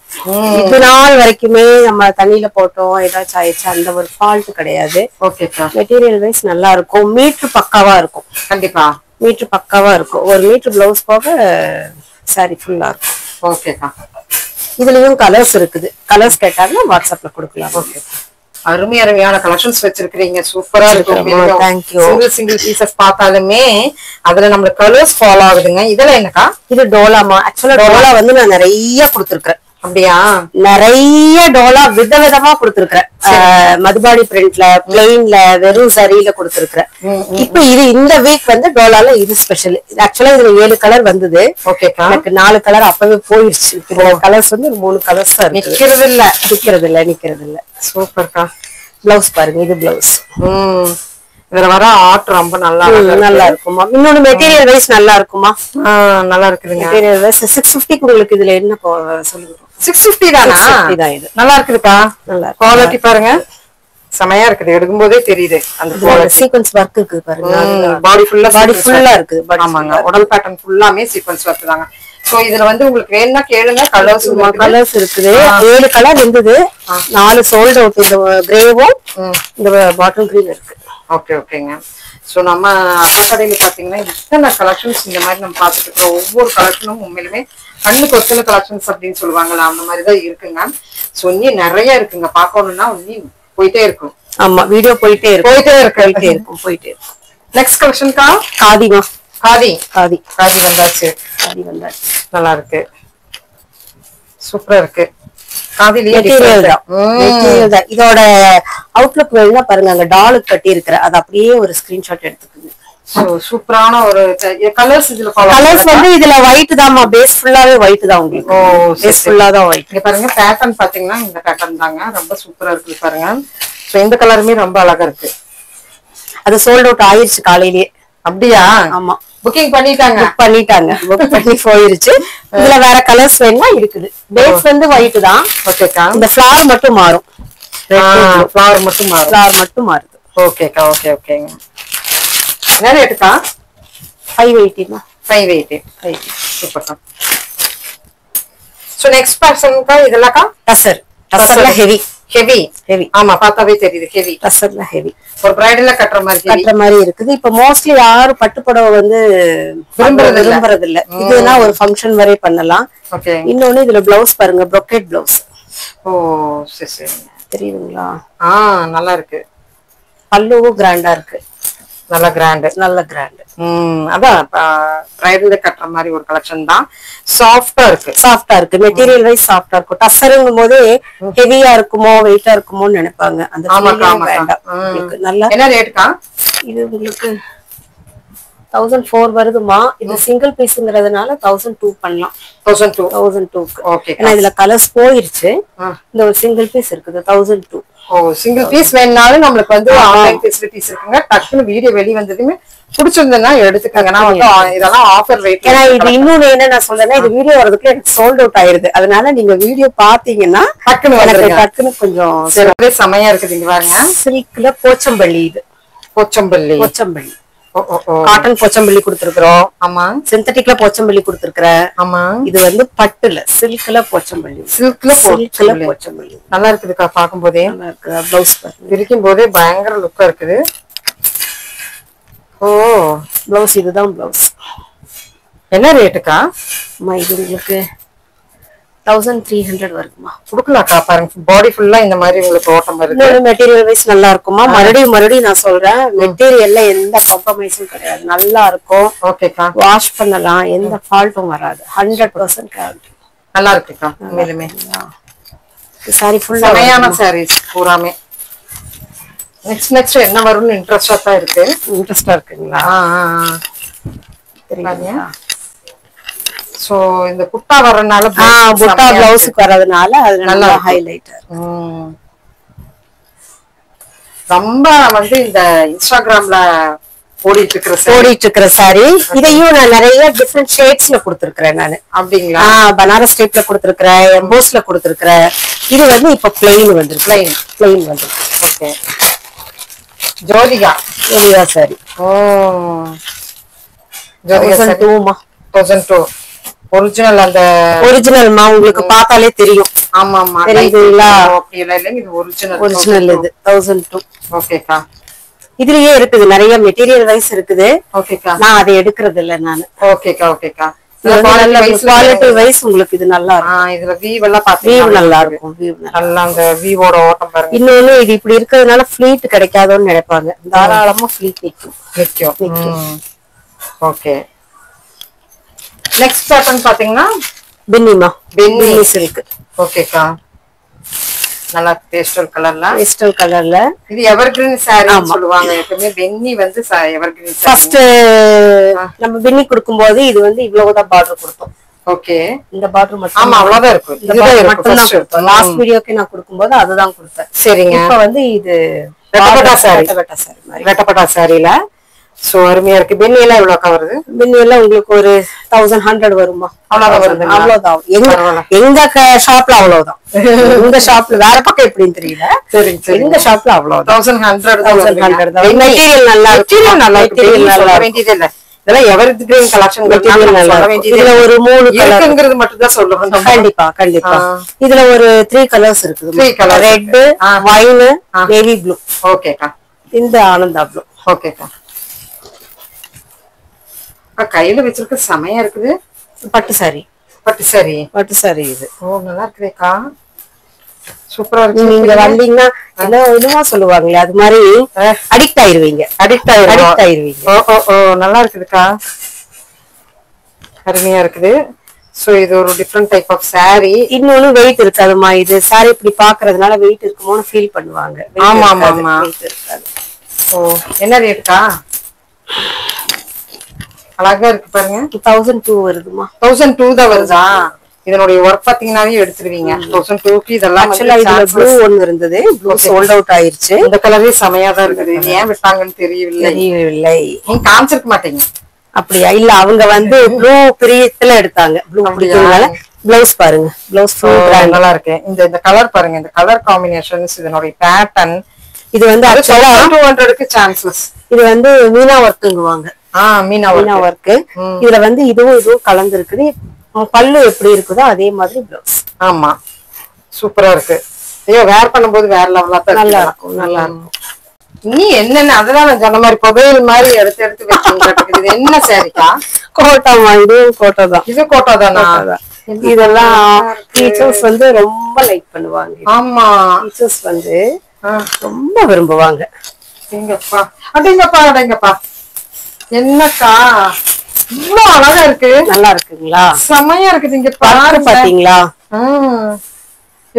இது நாள் வரைக்குமே நம்ம தண்ணியில போட்டோம் ஏதாச்சும் ஆயிடுச்சு அந்த ஒரு ஃபால்ட் கிடையாது. ஓகேக்கா. மெட்டீரியல் வைஸ் நல்லா இருக்கும். மீட்டர் பக்காவா இருக்கும். கண்டிப்பா மீட்டர் பக்காவா இருக்கும். ஒரு மீட்டர் பிளவுஸ் போக சாரி ஃபுல்லா இருக்கும். ஓகேக்கா. இதுலயும் கலர்ஸ் இருக்குது. கலர்ஸ் கேட்டாங்கன்னா வாட்ஸ்அப்ல கொடுக்கலாம். ஓகே. அருமையான கலெக்ஷன்ஸ் வச்சிருக்கீங்க. சூப்பரா இருக்கும். தேங்க்யூ. சிங்கிள் பீசஸ் பார்த்தாலுமே அதுல நம்மளுக்கு கலர்ஸ் ஃபாலோ ஆகுதுங்க. இதெல்லாம் என்னக்கா? இது டோலாமா. ஆக்சுவலா டோலா வந்து நான் நிறைய கொடுத்துருக்கேன். அப்படியா? நிறைய டோலா விதவிதமா கொடுத்துருக்கேன். மதுபாடி பிரிண்ட்ல, பிளெயின்ல, வெறும் சரியில கொடுத்துருக்கேன். இப்ப இது இந்த வீக் வந்து டோலால இது ஸ்பெஷல். ஆக்சுவலா இதுல 7 கலர் வந்தது. எனக்கு 4 கலர் அப்பவே போயிடுச்சு. கலர்ஸ் வந்து 3 கலர்ஸ் தான் இருக்கு. நிக்கிறது இல்ல. சூப்பர்க்கா. பிளவுஸ் பாருங்க. இது பிளவுஸ். இதுல வர ஆர்ட் ரொம்ப நல்லா இருக்குமா. இன்னொன்னு மெட்டீரியல் வைஸ் நல்லா இருக்குமா. நல்லா இருக்குதுங்க. மெட்டீரியல் வைஸ் 650 உங்களுக்கு இதுல என்ன சொல்லுங்க. 650 தானா? தான் இது. நல்லா இருக்குதுக்கா. நல்லா குவாலிட்டி பாருங்க. செமையா இருக்குது. எடுக்கும் போதே தெரியுது அந்த சீக்வென்ஸ் ஒர்க் இருக்கு பாருங்க. பாடி ஃபுல்லா இருக்குது. ஆமாங்க. உடல் பேட்டர்ன் ஃபுல்லாமே சீக்வென்ஸ் ஒர்க் தாங்க. சோ இதுல வந்து உங்களுக்கு வேணும்னா கேளுங்க. கலர்ஸ் இருக்குது. 7 கலர் இருந்தது. 4 சோல்ட் அவுட். இந்த கிரேவும் இந்த பாட்டில் கிரீன் இருக்கு. ஓகேங்க. சோ நம்ம அக்கா கடையில பாத்தீங்கன்னா இத்தனை கலெக்ஷன்ஸ் இந்த மாதிரி நம்ம பாத்துட்டு இருக்கோம். ஒவ்வொரு கலெக்ஷனும் உண்மையிலுமே கண்ணுக்கு ஒத்தன கலெக்ஷன்ஸ் அப்படின்னு சொல்லுவாங்கல்ல, அந்த மாதிரிதான் இருக்குங்க. சோ இன்னும் நிறைய இருக்குங்க. பாக்கணும்னா இன்னும் போயிட்டே இருக்கும். ஆமா, வீடியோ போயிட்டே இருக்கும். நெக்ஸ்ட் கலெக்ஷன்க்கா காதிமா. காதி வந்தாச்சு. நல்லா இருக்கு. சூப்பரா இருக்கு. இதோட அவுட்லுக் வேணும்னா பாருங்க. அங்க டாலுக்கு கட்டி இருக்கிற அது அப்படியே ஒரு ஸ்கிரீன்ஷாட் எடுத்துக்கோங்க. சூப்பரான ஒரு கலர்ஸ். இதுல கலர்ஸ் வந்து இதுல ஒயிட் தான்மா. பேஸ் ஃபுல்லாவே ஒயிட் தான் உங்களுக்கு. பேஸ் ஃபுல்லா தான் ஒயிட். இங்க பாருங்க பேட்டர்ன் பாத்தீங்கன்னா இந்த பேட்டர்ன் தாங்க. ரொம்ப சூப்பரா இருக்கு பாருங்க. சோ இந்த கலருமே ரொம்ப அழகா இருக்கு. அது சோல்ட் அவுட் ஆயிருச்சு காலையிலேயே. அப்படியா? ஆமா, புக்கிங் பண்ணிட்டாங்க. புக் பண்ணி போயிருச்சு. இதுல வேற கலர்ஸ் வேணா இருக்குது. பேஸ் வந்து ஒயிட் தான். ஓகேக்கா. இந்த ஃபிளவர் மட்டும் மாறும். ஃபிளவர் மட்டும் மாறுது. ஓகேக்கா. ஓகேங்க. என்ன ரேட்டுக்கா? 580 580. சூப்பர்க்கா. சோ நெக்ஸ்ட் பர்சன்க்கா இதெல்லாம்க்கா டசர்ல ஹெவி. ஆமா, பார்த்தாவே தெரியுது. ஹெவி டசர்ல ஹெவி. ஒரு பிரைடல்ல கட்டுற மாதிரி இருக்குது. இப்ப மோஸ்ட்லி யாரும் பட்டு புடவை வந்து விரும்புறது இல்ல. இதுனா ஒரு ஃபங்க்ஷன் வரை பண்ணலாம். இன்னொன்னு இதுல பிளவுஸ் பாருங்க. Brocade blouse. ஓ சரி. தெரியுதுங்களா? நல்லா இருக்கு. பல்லுவும் கிராண்டா இருக்கு. நல்ல கிராண்ட். அதான் பிரைடல் கட்டுற மாதிரி ஒரு கலெக்ஷன் தான். சாஃப்டா இருக்கு மெட்டீரியல் வைஸ் சாஃப்டா இருக்கும். டசருங்கும் போது ஹெவியா இருக்குமோ வெயிட்டா இருக்குமோன்னு நினைப்பாங்க. அந்த வேண்டாம். நல்லா என்ன ரேட்டுக்கா இது? உங்களுக்கு 1004 வருதுமா. இது சிங்கிள் பீஸ்ங்கிறதுனால 1002 பண்ணலாம். 1002 ஓகே. ஏன்னா இதுல கலர்ஸ் போயிருச்சு. இந்த ஒரு சிங்கிள் பீஸ் இருக்குது 1002. சிங்கிள் பீஸ் வேணாலும் நம்மளுக்கு வந்து ஆன்லைன் ஃபெசிலிட்டிஸ் இருக்குங்க. டக்குன்னு வீடியோ வெளிய வந்ததுமே பிடிச்சிருந்தா எடுத்துக்கங்க. நான் வந்து இதெல்லாம் ஆஃபர் ரேட். ஏன்னா இது இன்னொன்னு என்ன நான் சொல்றேன்னா, இது வீடியோ வரதுக்குள்ள எனக்கு சோல்ட் அவுட் ஆயிருது. அதனால நீங்க வீடியோ பாத்தீங்கன்னா டக்குன்னு கொஞ்சம் செமையா இருக்குது. இங்க பாருங்க, சில்க்ல போச்சம்பள்ளி. இது போச்சம்பள்ளி காட்டன் போச்சம்பள்ளி கொடுத்துருக்கோம். ஆமா. சிந்தட்டிக்ல போச்சம்பள்ளி கொடுத்துருக்கேன். ஆமா. இது வந்து பட்டுல சில்க்ல போச்சம்பள்ளி. சில்க்ல போச்சம்பள்ளி நல்லா இருக்குதுக்கா. பாக்கும் போதே நல்லா இருக்கு. பிளவுஸ் பிரிக்கும் போதே பயங்கர லுக்கா இருக்குது. பிளவுஸ் இதுதான் பிளவுஸ். என்ன ரேட்டுக்கா? இது உங்களுக்கு 1300 வருதுமா. குடுக்கலாக்கா. பாருங்க பாடி ஃபுல்லா இந்த மாதிரி உங்களுக்கு ஓட்டம் வருது. மெட்டீரியல் வைஸ் நல்லா இருக்குமா. மறுபடியும் நான் சொல்றேன், மெட்டீரியல்ல எந்த காம்ப்ரமைஸும் கிடையாது. நல்லா இருக்கும். ஓகேக்கா. வாஷ் பண்ணலாம், எந்த ஃபால்ட்டும் வராது. 100% கேரண்டி. நல்லா இருக்குக்கா. மேலுமே சாரி ஃபுல்லா செமையான சாரீஸ் பூராமே. நெக்ஸ்ட் என்ன வரும்னு இன்ட்ரெஸ்டா இருக்கு. இன்ட்ரெஸ்டா இருக்குங்களா? தெரியுங்க. சோ இந்த குட்டா வரனால புட்டா பிளவுஸ்க்கு வரதுனால அது நல்லா ஹைலைட். ரொம்ப வந்து இந்த இன்ஸ்டாகிராம்ல ஓடிட்டு இருக்கிற சாரி. இதையும் நான் நிறைய டிஃபரெண்ட் ஷேட்ஸ்ல கொடுத்திருக்கிறேன் நானு. அப்படிங்களா? பனாரஸ் டைப்ல கொடுத்திருக்கிறேன், எம்போஸ்ல கொடுத்திருக்கிறேன். இது வந்து இப்ப பிளைன் வந்து okay. Jyothika sorry. Jyothika 1002 original. அந்த ஒரிஜினல்மா உங்களுக்கு பார்த்தாலே தெரியும். ஆமா ஆமா தெரியுதுங்களா? அப்படி இல்ல இல்ல, இது ஒரிஜினல். இது 1002. ஓகேக்கா. இதுலயே இருக்குது, நிறைய மெட்டீரியல் வைஸ் இருக்குது. ஓகேக்கா. நான் அதை எடுக்கிறது இல்ல நானு. ஓகேக்கா. குவாலிட்டி வைஸ் உங்களுக்கு இது நல்லா இருக்கும். இதுல வீவ் எல்லாம் வீவ் நல்லா இருக்கும். நல்லா அந்த வீவோட ஓட்டம் பாருங்க. இன்னொன்னு இது இப்படி இருக்கிறதுனால ஃபிளீட் கிடைக்காதோன்னு நினைப்பாங்க. தாராளமா ஃபிளீட் நிக்கும். ஓகே. நெக்ஸ்ட் பேட்டர்ன் பாத்தீங்கன்னா பின்னி சில்க். ஓகேக்கா. நல்லா பேஸ்டல் கலர்ல. இது எவர்கிரீன் சாரி சொல்லுவாங்க. எப்பவுமே பென்னி வந்து எவர்கிரீன். ஃபர்ஸ்ட் நம்ம பின்னி கொடுக்கும்போது இது வந்து இவ்வளவுதான் பார்டர் கொடுத்தோம். ஓகே. இந்த பார்டர் மட்டும். ஆமா, அவ்வளவுதான் இருக்கும். இதுதான் மட்டும் லாஸ்ட் வீடியோக்கு நான் கொடுக்கும்போது அதுதான் கொடுத்தேன். சரிங்க. இப்ப வந்து இது வெட்டப்பட்டா சாரில சோ அருமையா இருக்கு. பென்னி எல்லாம் எவ்வளவு வருது? பென்னி எல்லாம் உங்களுக்கு ஒரு 1100 வருமா? அவ்வளவுதான். எங்க ஷாப்ல அவ்வளவுதான். எங்க ஷாப்ல வேற பக்கம் எப்படின்னு தெரியல. எங்க ஷாப்ல அவ்வளவுதான். 1100 தான். மெட்டீரியல் நல்லா வேண்டியது இல்ல. இதெல்லாம் எவர்கிரீன் கலெக்ஷன். இதுல ஒரு 3 கலர்ங்கிறது மட்டும் தான் சொல்லுவோம். கண்டிப்பா. இதுல ஒரு 3 கலர்ஸ் இருக்குது. 3 colour. Red, wine, navy blue. ஓகேக்கா. இந்த ஆனந்தா ப்ளூ. ஓகேக்கா. கையில வச்சிருக்க செமையா இருக்குது. பட்டு சாரி இது. நல்லா இருக்குதேக்கா. சூப்பரா இருக்கு. நீங்க வந்தீங்கன்னா என்னமா சொல்லுவாங்களே, அது மாதிரி அடிக்ட் ஆயிருவீங்க. நல்லா இருக்குதுக்கா. அருமையா இருக்குது. சோ இது ஒரு டிஃபரெண்ட் டைப் ஆஃப் சாரி. இன்னொன்னு வெயிட் இருக்காதுமா. இது சாரி இப்படி பாக்குறதுனால வெயிட் இருக்குமோன்னு ஃபீல் பண்ணுவாங்க. ஆமா. என்ன ரேட்டுக்கா? அழகா இருக்கு பாருங்க. 1002 வருதுமா. 1002 தான் வருதா? இதனுடைய ஒர்க் பாத்தீங்கன்னாவே எடுத்துருவீங்க. 1002க்கு இதெல்லாம் ப்ளூ ஒன்னு இருந்தது. ப்ளூ சோல்ட் அவுட் ஆயிருச்சு. இந்த கலரே செமையா தான் இருக்குது. இது ஏன் விட்டாங்கன்னு தெரியவில்லை. நீங்க காமிச்சிருக்க மாட்டீங்க. அப்படியா? இல்ல, அவங்க வந்து ப்ளூ பிரியத்துல எடுத்தாங்க. ப்ளூ பிடிக்கிறதுனால. பிளவுஸ் பாருங்க. பிளவுஸ் நல்லா இருக்கு. இந்த கலர் பாருங்க. இந்த கலர் காம்பினேஷன்ஸ், இதனுடைய பேட்டர்ன். இது வந்து 200க்கு சான்சஸ். இது வந்து மீனா ஒர்க்குங்குவாங்க. மீனா ஒர்க். இதுல வந்து இதுவும் கலந்து இருக்குது. பல்லு எப்படி இருக்குதோ அதே மாதிரி பிளவுஸ். ஆமா, சூப்பரா இருக்கு. ஐயோ, வேர் பண்ணும்போது வேற லெவலா தான் நல்லா இருக்கும். நீ என்னென்ன அதெல்லாம் நான் சொன்ன மாதிரி புகையில் மாதிரி எடுத்து வச்சு. இது என்ன சாரிக்கா? கோட்டாமா. இதுவும் கோட்டா தான். இது கோட்டா தானா? இதெல்லாம் டீச்சர்ஸ் வந்து ரொம்ப லைக் பண்ணுவாங்க. ஆமா, டீச்சர்ஸ் வந்து ரொம்ப விரும்புவாங்க. அடேங்கப்பா. என்னக்கா இவ்வளவு அழகா இருக்கு. நல்லா இருக்குங்களா? செமையா இருக்குது. இங்க பாருங்க பாத்தீங்களா?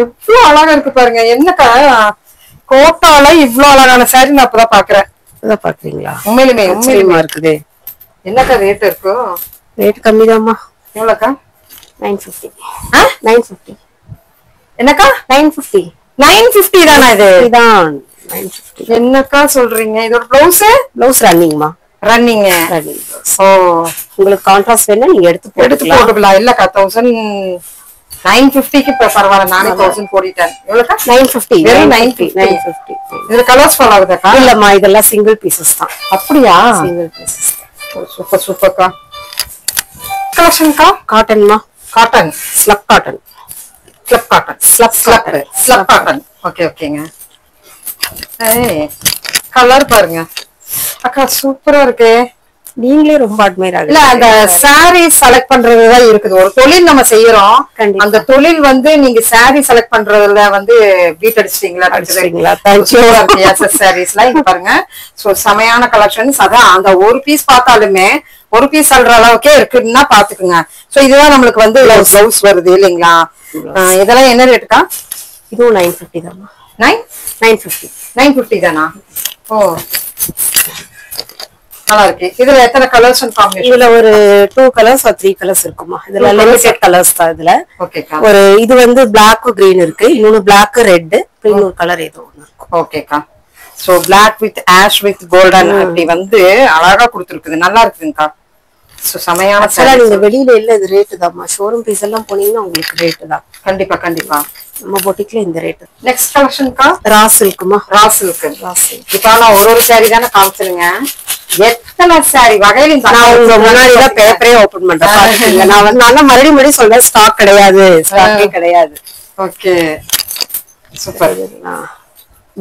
எவ்வளவு அழகா இருக்கு பாருங்க. என்னக்கா கோட்டால இவ்வளவு அழகான சாரி நான் இப்பதான் பாக்குறேன். இதான் பாக்குறீங்களா? உண்மையிலுமே உண்மையிலுமா இருக்குது. என்னக்கா ரேட் இருக்கும்? ரேட் கம்மிதாம்மா. எவ்வளோக்கா? 950. 950. என்னக்கா? 950. 950 தானா இது? இதான் 950. என்னக்கா சொல்றீங்க? இதோட ப்ளவுஸ் ரன்னிங்மா. ரன்னிங். ஓ, உங்களுக்கு கான்ட்ராஸ்ட் வேணா நீங்க எடுத்து போட்டுக்கலாம். இல்லக்கா 950க்கு பரவாயில்ல. நானே 1000 போடிட்டேன். எவ்வளவுக்கா? 950. வெறும் 950. இதுல கலர்ஸ் ஃபாலோ ஆகுதாக்கா? இல்லம்மா, இதெல்லாம் சிங்கிள் பீசஸ் தான். அப்படியா? Single pieces. சூப்பர் சூப்பர்க்கா. கலெக்ஷன்க்கா? காட்டன்மா. Cotton. Slub cotton. Slub cotton. Slub cotton. Okay ஓகேங்க. ஏய், கலர் பாருங்க அக்கா, சூப்பரா இருக்கு. நீங்களே ரொம்ப அட்மைர் ஆகுது. இல்ல, அந்த சாரி செலக்ட் பண்றதுதான் இருக்குது. ஒரு தொழில் நம்ம செய்யறோம். அந்த தொழில் வந்து நீங்க சாரி செலக்ட் பண்றதுல வந்து பீட் அடிச்சிட்டீங்களா? சாரீஸ்லாம் இங்க பாருங்க. சோ செமையான கலெக்ஷன்ஸ். அதான் அந்த ஒரு பீஸ் பார்த்தாலுமே ஒரு பீஸ் சொல்ற அளவுக்கே இருக்குன்னா பாத்துக்குங்க. சோ இதுதான் நம்மளுக்கு வந்து பிளவுஸ் வருது இல்லைங்களா? இதெல்லாம் என்ன ரேட்டுக்கா? இதுவும் 950 தானா? 950 தானா? ஓ, நல்லா இருக்கு. இதுல எத்தனை கலர்ஸ் அண்ட் காம்பினேஷன்? இதுல ஒரு 2 கலர்ஸ் or 3 கலர்ஸ் இருக்குமா. இதுல லிமிட்டட் கலர்ஸ் தான். இதுல ஒரு இது வந்து பிளாக் கிரீன் இருக்கு, இன்னொன்னு பிளாக் ரெட், இன்னொரு கலர் ஏதோ ஒண்ணு இருக்கு. ஓகேக்கா. So black with ash with golden அப்படி வந்து அழகா கொடுத்துருக்குது. நல்லா இருக்குங்கக்கா. சோ செமையான சாரி. நீங்க வெளியில இல்ல, இது ரேட் தான்மா. ஷோரூம் பீஸ் எல்லாம் போனீங்கன்னா உங்களுக்கு ரேட் தான். கண்டிப்பா கண்டிப்பா. நம்ம பொட்டிக்ல இந்த ரேட். நெக்ஸ்ட் கலெக்ஷன்க்கா? ரா சில்க்குமா. Raw silk. இப்ப நான் ஒரு சாரி தானே காமிச்சிருங்க. எத்தனை சாரி வகையில நான் உங்க முன்னாடிதான் பேப்பரே ஓபன் பண்றேன். நான் வந்து நல்லா மறுபடியும் சொல்றேன், ஸ்டாக் கிடையாது, ஸ்டாக்கே கிடையாது. Okay, super.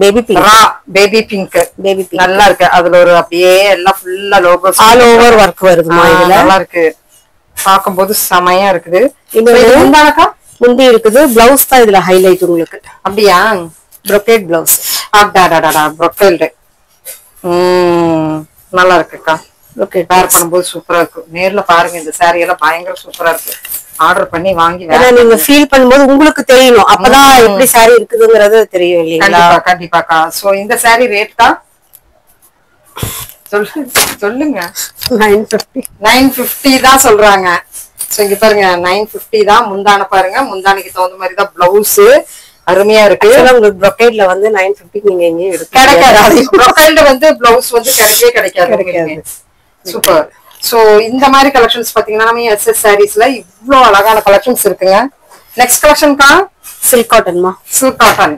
Baby pink. Raw baby pink. Baby pink நல்லா இருக்கு. அதுல ஒரு அப்படியே எல்லாம் ஃபுல்லா லோகோஸ் ஆல் ஓவர் வர்க் வருதுமா. இதுல நல்லா இருக்கு. பாக்கும்போது செமையா இருக்குது. இது முந்தி இருக்குது. பிளவுஸ் தான் இதுல ஹைலைட் உங்களுக்கு. அப்படியா? brocade blouse. brocade. நல்லா இருக்குக்கா. brocade வேர் பண்ணும்போது சூப்பரா இருக்கு. நேர்ல பாருங்க, இந்த சாரி எல்லாம் பயங்கர சூப்பரா இருக்கு. ஆர்டர் பண்ணி வாங்கி நீங்க ஃபீல் பண்ணும்போது உங்களுக்கு தெரியணும். அப்பதான் எப்படி சாரி இருக்குதுங்கிறது தெரியும் இல்லைங்களா? கண்டிப்பாக்கா. சோ இந்த சாரி ரேட் தான் சொல்லுங்க. 950 தான் சொல்றாங்க. சோ இங்க பாருங்க, 950 தான். முந்தான பாருங்க, முந்தானைக்கு தகுந்த மாதிரி தான் பிளவுஸ். அருமையா இருக்கு. உங்களுக்கு brocade வந்து 950 நீங்க எங்கேயும் கிடைக்காது. brocade வந்து பிளவுஸ் வந்து கிடைக்காது. சூப்பர். சோ இந்த மாதிரி கலெக்ஷன்ஸ் பாத்தீங்கன்னா நம்ம எஸ்எஸ் சாரீஸ்ல இவ்ளோ அழகான கலெக்ஷன்ஸ் இருக்குங்க. நெக்ஸ்ட் கலெக்ஷன்க்கா? சில்க் காட்டன்மா. Silk cotton.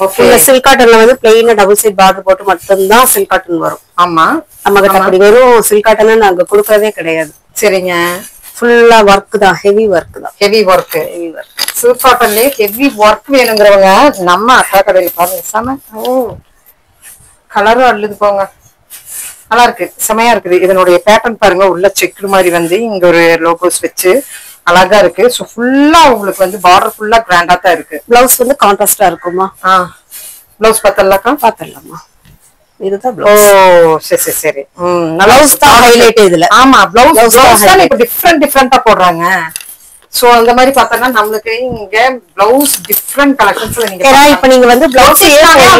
ஓகே. இந்த சில்க் காட்டன்ல வந்து பிளைனா டபுள் சைட் பார்டர் போட்டு மட்டும் தான் சில்க் காட்டன் வரும். ஆமா, நம்ம கிட்ட அப்படி வெறும் சில்க் காட்டன் நாங்க கொடுக்கறதே கிடையாது. சரிங்க. ஃபுல்லா வர்க் தான், ஹெவி வர்க் தான். Heavy work. சில்க் காட்டன்லயே ஹெவி வர்க் வேணுங்கிறவங்க நம்ம அக்கா கடையில பாருங்க. செம கலரும் அள்ளுது போங்க. நல்லா இருக்கு, செமையா இருக்குது. இதனுடைய பேட்டர்ன் பாருங்க, உள்ள செக்கு மாதிரி வந்து இங்க ஒரு லோகோஸ் வச்சு அழகா இருக்கு. சோ ஃபுல்லா உங்களுக்கு வந்து பார்டர் ஃபுல்லா கிராண்டா தான் இருக்கு. பிளவுஸ் வந்து கான்ட்ராஸ்டா இருக்குமா? பிளவுஸ் பார்த்தலக்கா? பார்த்தலாமா? இதுதான் ஓ, சரி சரி. பிளவுஸ் தான் ஹைலைட் இதுல. ஆமா, பிளவுஸ் தான் இப்ப டிஃபரெண்டா போடுறாங்க. சோ அந்த மாதிரி பார்த்தா நம்மளுக்கு இங்க பிளவுஸ் டிஃபரெண்ட் கலெக்ஷன்ஸ்ல நீங்க இப்ப நீங்க வந்து பிளவுஸ்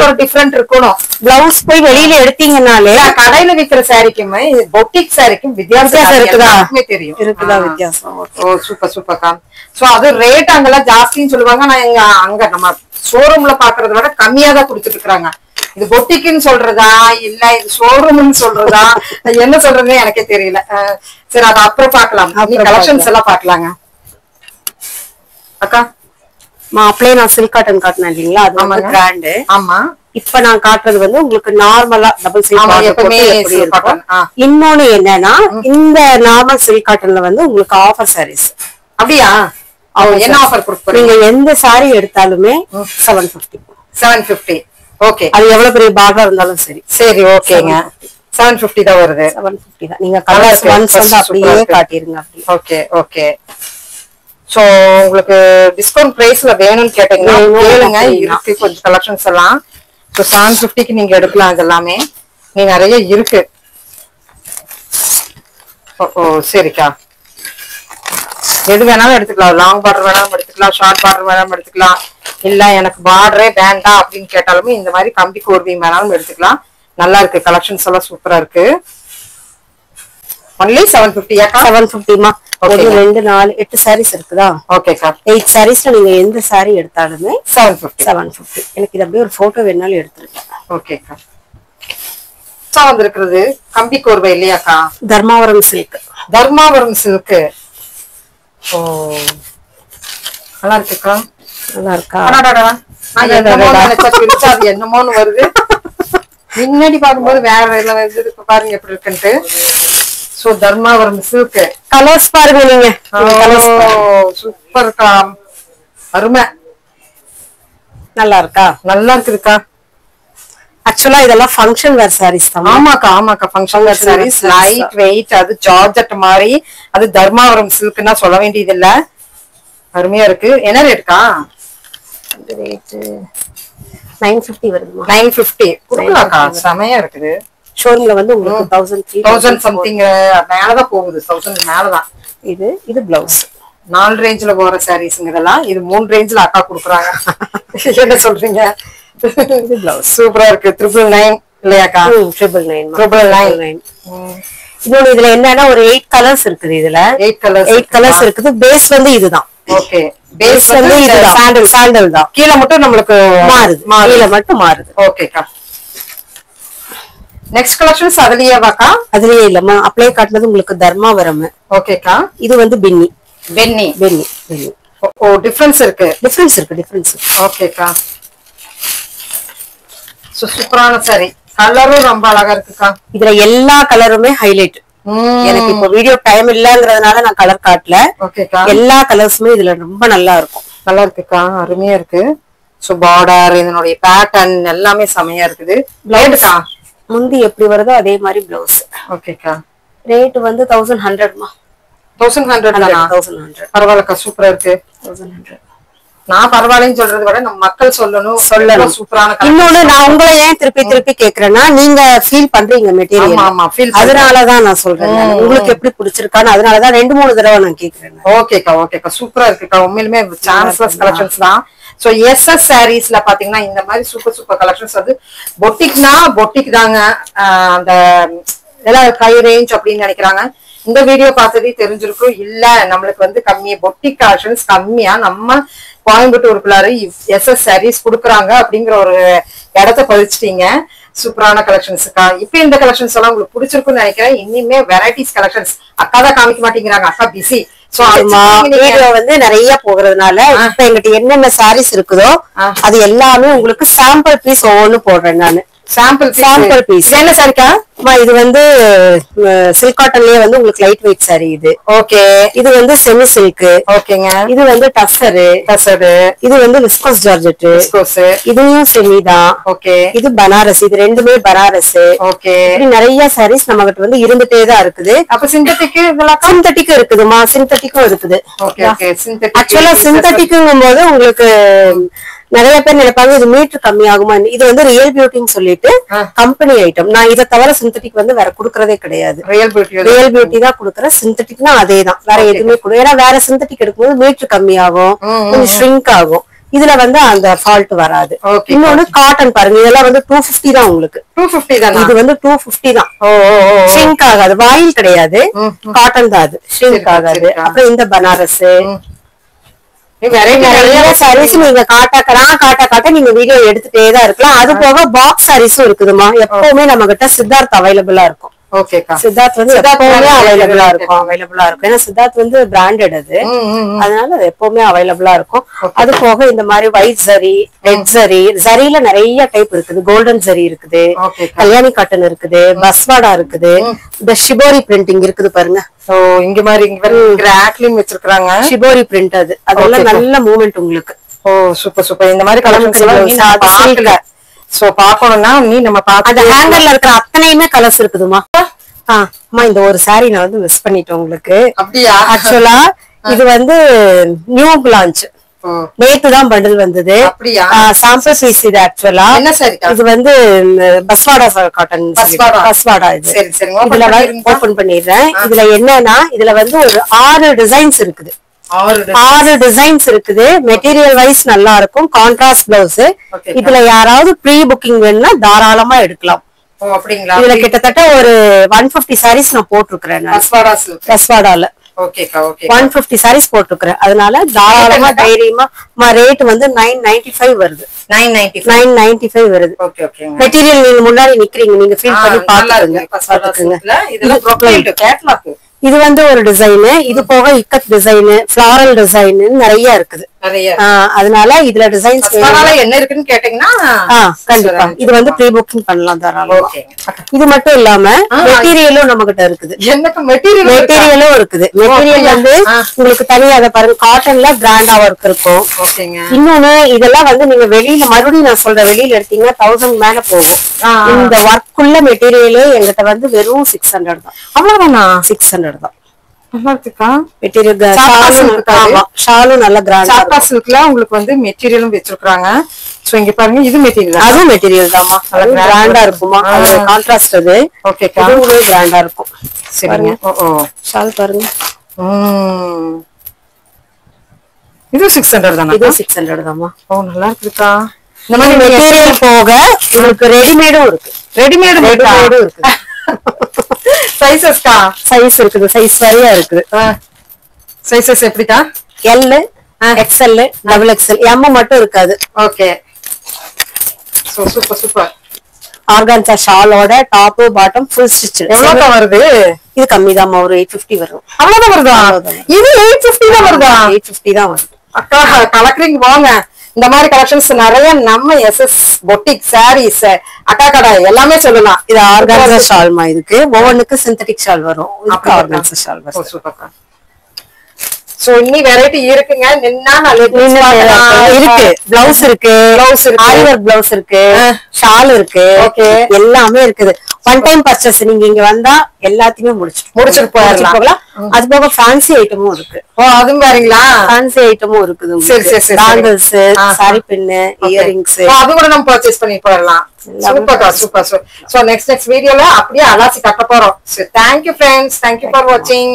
ஒரு டிஃபரெண்ட் இருக்கணும். பிளவுஸ் போய் வெளியில எடுத்தீங்கன்னாலே கடையில விக்கிற சாரிக்குமே பொட்டிக் சாரிக்கும் வித்தியாசம் இருக்குதா? தெரியும், இருக்குதா வித்தியாசம். ஓ, சூப்பர் சூப்பர்க்கா. சோ அது ரேட் அங்கெல்லாம் ஜாஸ்தின்னு சொல்லுவாங்க. ஆனா அங்க நம்ம ஷோரூம்ல பாக்குறத விட கம்மியா தான் கொடுத்துட்டு இருக்காங்க. இது பொட்டிக்குன்னு சொல்றதா இல்ல இது ஷோரூம்னு சொல்றதா என்ன சொல்றதுன்னு எனக்கே தெரியல. சரி, அது அப்புறம் பாக்கலாம். கலெக்ஷன்ஸ் எல்லாம் பாக்கலாங்க அக்கா. அப்படியே நான் சில்க் காட்டன் காட்டினேன் இல்லீங்களா, அது வந்து பிராண்ட். ஆமா, இப்ப நான் காட்டுறது வந்து உங்களுக்கு நார்மலா டபுள் சைட். இன்னொன்னு என்னன்னா, இந்த நார்மல் சில்க் காட்டன்ல வந்து உங்களுக்கு ஆஃபர் சாரீஸ். அப்படியா? என்ன ஆஃபர் கொடுப்பீங்க? நீங்க எந்த சாரி எடுத்தாலுமே 750. 750. ஓகே. அது எவ்வளவு பெரிய பார்டர் இருந்தாலும் சரி. சரி, ஓகேங்க. 750 தான் வருது. 750 தான். நீங்க கலர்ஸ் ஒன்ஸ் வந்து அப்படியே காட்டிருங்க. Okay okay. சோ உங்களுக்கு டிஸ்கவுண்ட் பிரைஸ்ல வேணும்னு கேட்டீங்கன்னா கேளுங்க, இருக்கு கொஞ்சம் கலெக்ஷன்ஸ் எல்லாம். சோ 750க்கு நீங்க எடுக்கலாம். இது எல்லாமே நீ நிறைய இருக்கு. ஓ சரிக்கா. எது வேணாலும் எடுத்துக்கலாம். லாங் பார்டர் வேணாலும் எடுத்துக்கலாம், ஷார்ட் பார்டர் வேணாலும் எடுத்துக்கலாம். இல்ல எனக்கு பார்டரே வேண்டாம் அப்படின்னு கேட்டாலுமே இந்த மாதிரி கம்பி கோர்வி வேணாலும் எடுத்துக்கலாம். நல்லா இருக்கு, கலெக்ஷன்ஸ் எல்லாம் சூப்பரா இருக்கு. ஒன்லி 750. 750மா. ஒரு 2 4 8 sarees இருக்குதா? ஓகேக்கா. 8 sareesல நீங்க எந்த saree எடுத்தாலுமே 750. எனக்கு இது அப்படியே ஒரு போட்டோ வேணாலும் எடுத்துருக்கேன். ஓகேக்கா. வந்திருக்கிறது கம்பி கோர்வை இல்லையாக்கா? தர்மாவரம் சில்க். தர்மாவரம் சில்க். ஓ நல்லா இருக்குக்கா. நல்லா இருக்கா? அது என்னமோன்னு வருது. முன்னாடி பாக்கும்போது வேற இருக்கு பாருங்க எப்படி இருக்குன்ட்டு. So Dharmavaram silk. கலர்ஸ் பாருங்க நீங்க. சூப்பர்க்கா, அருமை. நல்லா இருக்கா? நல்லா இருக்குதுக்கா. ஆக்சுவலா இதெல்லாம் ஃபங்க்ஷன் வேர் சாரீஸ் தான். ஆமாக்கா ஆமாக்கா, function wear saris. Light weight, அது ஜார்ஜெட் மாதிரி, அது தர்மாவரம் சில்க்னா சொல்ல வேண்டியது இல்ல. அருமையா இருக்கு. என்ன ரேட்க்கா? ரேட் 950 வருதுமா. 950 குடுக்கலாம்க்கா. செமையா இருக்குது. ஷோரூம்ல வந்து உங்களுக்கு 1000 சம்திங் மேலதான் போகுது. 1000 மேலதான். இது பிளவுஸ் 4 ரேஞ்ச்ல போற சாரீஸ்ங்க இதெல்லாம். இது 3 ரேஞ்ச்ல அக்கா குடுக்குறாங்க. என்ன சொல்றீங்க? இது பிளவுஸ் சூப்பரா இருக்கு. 999 இல்லையாக்கா? 999. இன்னொன்னு இதுல என்னன்னா ஒரு 8 கலர்ஸ் இருக்குது. இதுல 8 கலர்ஸ் இருக்குது. பேஸ் வந்து இதுதான். ஓகே, பேஸ் வந்து இதுதான். சாண்டல் தான். கீழ மட்டும் நம்மளுக்கு மாறுது. கீழ மட்டும் மாறுது. ஓகேக்கா. நெக்ஸ்ட் கலெக்ஷன்ஸ் அதுலயேவாக்கா? அதுலயே இல்லம்மா, அப்ளை காட்டுனது உங்களுக்கு தர்மாவரம். ஓகேக்கா. இது வந்து பென்னி. பென்னி. பென்னி பென்னி. ஓ டிஃபரன்ஸ் இருக்கு. டிஃபரன்ஸ். ஓகேக்கா. சூப்பரான சாரி. கலரும் ரொம்ப அழகா இருக்குக்கா. இதுல எல்லா கலருமே ஹைலைட். எனக்கு இப்ப வீடியோ டைம் இல்லங்கிறதுனால நான் கலர் காட்டல. ஓகேக்கா. எல்லா கலர்ஸுமே இதுல ரொம்ப நல்லா இருக்கும். நல்லா இருக்குக்கா, அருமையா இருக்கு. சோ பார்டர், இதனுடைய பேட்டர்ன் எல்லாமே செமையா இருக்குது. பிளவுஸ்க்கா முந்தி எப்படி வருதோ அதே மாதிரி பிளவுஸ். ஓகேக்கா. ரேட் வந்து 1100மா. 1100. பரவாயில்லக்கா, சூப்பரா இருக்கு. 1100. நான் பரவாயில்லன்னு சொல்றதை விட நம்ம மக்கள் சொல்லணும். சூப்பரான. இன்னொன்னு நான் உங்களை ஏன் திருப்பி கேக்குறேன்னா, நீங்க ஃபீல் பண்றீங்க மெட்டீரியல், அதனாலதான் நான் சொல்றேன். உங்களுக்கு எப்படி பிடிச்சிருக்கான்னு அதனாலதான் 2-3 தடவை நான் கேக்குறேன். ஓகேக்கா, சூப்பரா இருக்குக்கா. உண்மையிலுமே சான்ஸ்லெஸ் கலெக்ஷன்ஸ் தான். சோ எஸ்எஸ் சாரீஸ்ல பாத்தீங்கன்னா இந்த மாதிரி சூப்பர் கலெக்ஷன்ஸ் வந்து பொட்டிக் தாங்க. அந்த எல்லாம் ஹை ரேஞ்ச் அப்படின்னு நினைக்கிறாங்க. இந்த வீடியோ பார்த்ததே தெரிஞ்சிருக்கும். இல்ல நம்மளுக்கு வந்து பொட்டிக் கலெக்ஷன்ஸ் கம்மியா நம்ம கோயம்புத்தூருக்குள்ளார எஸ்எஸ் சாரீஸ் குடுக்குறாங்க அப்படிங்கிற ஒரு இடத்த பதிச்சிட்டீங்க. சூப்பரான கலெக்ஷன்ஸ்க்கா. இப்ப இந்த கலெக்ஷன்ஸ் எல்லாம் உங்களுக்கு பிடிச்சிருக்கும்னு நினைக்கிறேன். இனிமே வெரைட்டிஸ் கலெக்ஷன்ஸ் அக்கா தான் காமிக்க மாட்டேங்கிறாங்க. அக்கா பிஸி. வீடியோ வந்து நிறைய போகிறதுனால இப்ப எங்கிட்ட என்னென்ன சாரீஸ் இருக்குதோ அது எல்லாமே உங்களுக்கு சாம்பிள் பீஸ் ஒவ்வொன்னு போடுறேன் நானு. Sample piece. என்ன சாரிக்கா? இது வந்து சில்க் காட்டன்லயே வந்து உங்களுக்கு லைட் வெயிட் சாரி இது. ஓகே. இது வந்து செமி சில்க். ஓகேங்க. இது வந்து டசரு. இது வந்து விஸ்கோஸ் ஜார்ஜெட். இதுவும் செமி தான். ஓகே. இது பனாரஸ். இது ரெண்டுமே பனாரஸ். ஓகே. இப்படி நிறைய சாரீஸ் நம்ம கிட்ட வந்து இருந்துட்டே தான் இருக்குது. அப்ப சிந்தட்டிக் சிந்தட்டிக்கும் இருக்குதுமா. சிந்தட்டிக்கும் இருக்குது. ஆக்சுவலா சிந்தட்டிக்குங்கும் போது உங்களுக்கு நிறைய பேர் நினைப்பாங்க இது மீட்டர் கம்மி ஆகுமா. இது வந்து ரியல் பியூட்டின்னு சொல்லிட்டு கம்பெனி ஐட்டம். நான் இதை தவிர சிந்தட்டிக் வந்து வேற குடுக்கறதே கிடையாது. ரியல் பியூட்டி தான் குடுக்கறேன். சிந்தட்டிக்னா அதே தான், வேற எதுவுமே கொடு. ஏன்னா வேற சிந்தட்டிக் எடுக்கும்போது மீட்டர் கம்மி ஆகும், கொஞ்சம் ஷ்ரிங்க் ஆகும். இதுல வந்து அந்த ஃபால்ட் வராது. இன்னொன்னு காட்டன் பாருங்க, இதெல்லாம் வந்து 250 தான் உங்களுக்கு. 250 தான். இது வந்து 250 தான். ஷ்ரிங்க் ஆகாது. வாயில் கிடையாது, காட்டன் தான். அது ஷ்ரிங்க் ஆகாது. அப்புறம் இந்த பனாரஸ் நிறைய சாரீஸ் நீங்க காட்ட நீங்க வீடியோ எடுத்துட்டே தான் இருக்கலாம். அது போக பாக்ஸ் சாரீஸும் இருக்குதுமா. எப்பவுமே நம்ம கிட்ட சித்தார்த் அவைலபிளா இருக்கும். சித்தார்த் வந்து எப்பவுமே அவைலபிளா இருக்கும். ஏன்னா சித்தார்த் வந்து பிராண்டட் அது, அதனால அது எப்பவுமே அவைலபிளா இருக்கும். அது போக இந்த மாதிரி ஒயிட் ஜரி, ரெட் ஜரி, ஜரியில நிறைய டைப் இருக்குது. கோல்டன் ஜரி இருக்குது, கல்யாணி காட்டன் இருக்குது, பஸ்வாடா இருக்குது, இந்த ஷிபோரி பிரிண்டிங் இருக்குது பாருங்க. இங்க மாதிரி வச்சிருக்காங்க ஷிபோரி பிரிண்ட். அதெல்லாம் நல்ல மூவ்மெண்ட் உங்களுக்கு. சூப்பர். இந்த மாதிரி கலெக்ஷன்ஸ் சோ பாக்கணும்னா நம்ம அந்த ஹேங்கர்ல இருக்கிற அத்தனையுமே கலர்ஸ் இருக்குதுமா. இந்த ஒரு சாரி நான் வந்து மிஸ் பண்ணிட்டேன் உங்களுக்கு. அப்படியா? ஆக்சுவலா இது வந்து நியூ லான்ச். நேத்து தான் பண்டில் வந்தது. அப்படியா? சாம்பிள் பீஸ் இது. ஆக்சுவலா என்ன சாரி இது வந்து பஸ்வாடா காட்டன். பஸ்வாடா இது. சரி சரி, இதுல ஓபன் பண்ணிடுறேன். இதுல என்னன்னா இதுல வந்து ஒரு 6 டிசைன்ஸ் இருக்குது. 6 டிசைன்ஸ் இருக்குது. மெட்டீரியல் வைஸ் நல்லா இருக்கும். Contrast blouse. இதுல யாராவது ப்ரீ புக்கிங் வேணும்னா தாராளமா எடுக்கலாம். இதுல கிட்டத்தட்ட ஒரு 150 சாரீஸ் நான் போட்டிருக்கிறேன். பஸ்வாடால 150 சாரீஸ் போட்டிருக்கிறேன். அதனால தாராளமா தைரியமா ரேட் வந்து 995 வருது. 995 வருது. மெட்டீரியல் நீங்க முன்னாடி நிக்கிறீங்க, நீங்க ஃபீல் பண்ணி பாத்துக்கோங்க. இது வந்து ஒரு டிசைனு. இது போக இக்கத் டிசைனு, ஃபிளாரல் டிசைன் நிறைய இருக்குது. அதனால இதுல டிசைன்ஸ் என்ன இருக்குன்னு கேட்டீங்கன்னா கண்டிப்பா இது வந்து ப்ரீ புக்கிங் பண்ணலாம் தாராளமா. இது மட்டும் இல்லாம மெட்டீரியலும் நம்ம கிட்ட இருக்குது. மெட்டீரியலும் இருக்குது. மெட்டீரியல் வந்து உங்களுக்கு தனியா அதை பாருங்க, காட்டன்ல கிராண்டா ஒர்க் இருக்கும். இன்னொன்னு இதெல்லாம் வந்து நீங்க வெளியில மறுபடியும் நான் சொல்றேன், வெளியில எடுத்தீங்கன்னா 1000 மேல போகும். இந்த ஒர்க் உள்ள மெட்டீரியலே எங்கிட்ட வந்து வெறும் 600 தான். அவ்வளவுதானா? 600 தான். ஷாலும் நல்ல கிராண்டா சில்க்ல உங்களுக்கு வந்து மெட்டீரியலும் வச்சிருக்காங்க. சோ இங்க பாருங்க, இது மெட்டீரியல். அதுவும் மெட்டீரியல் தான்மா, நல்ல கிராண்டா இருக்குமா. அது கான்ட்ராஸ்ட். அது ஓகேக்கா, இதுவே கிராண்டா இருக்கும். சரிங்க. ஷால் பாருங்க. இது 600 தானா? இது 600 தான்மா. ஓ நல்லா இருக்குக்கா. இந்த மாதிரி மெட்டீரியல் போக உங்களுக்கு ரெடிமேடும் இருக்கு. ரெடிமேடும் இருக்கு. சைஸஸ்கா சைஸ் இருக்குது. சைஸ் வரையா இருக்குது. சைஸஸ் எப்படிக்கா? L, XL, double XL, M மட்டும் இருக்காது. Okay. So super super. Organza ஷாலோட டாப் பாட்டம் ஃபுல் ஸ்டிச். எவ்வளவு வருது? இது கம்மிதாம்மா, ஒரு 850 வரும். அவ்வளவுதான் வருதா? இது 850 தான் வருதா? 850 தான் வருது. அக்கா கலெக்டரிங் வாங்க. இந்த மாதிரி கலெக்ஷன்ஸ் நிறைய நம்ம எஸ்எஸ் பொட்டிக் சாரீஸ் அக்கா கடை எல்லாமே சொல்லலாம். இது ஆர்கான்சா ஷால்மா. இதுக்கு ஒவ்வொன்றுக்கு சிந்தட்டிக் ஷால் வரும். இதுக்கு ஆர்கான்சா ஷால் வரும். சூப்பர்க்கா. சோ இன்னி வெரைட்டி இருக்குங்க. நின்னா இருக்கு. பிளவுஸ் இருக்கு, ஆரி ஒர்க் பிளவுஸ் இருக்கு, ஷால் இருக்கு, எல்லாமே இருக்குது. ஒன் டைம் பர்ச்சேஸ் நீங்க இங்க வந்தா எல்லாத்தையுமே முடிச்சுட்டு போகலாம். அது போக ஃபேன்சி ஐட்டமும் இருக்கு. ஓ அதுவும் பாருங்களா, ஃபேன்சி ஐட்டமும் இருக்குது. சரி சரி சரி. பேங்கிள்ஸ், சாரி பின்னு, இயரிங்ஸ், அது கூட நம்ம பர்ச்சேஸ் பண்ணி போயிடலாம். சூப்பர்க்கா சூப்பர். சோ நெக்ஸ்ட் வீடியோல அப்படியே அலாசி கட்ட போறோம். So thank you friends, thank you for watching.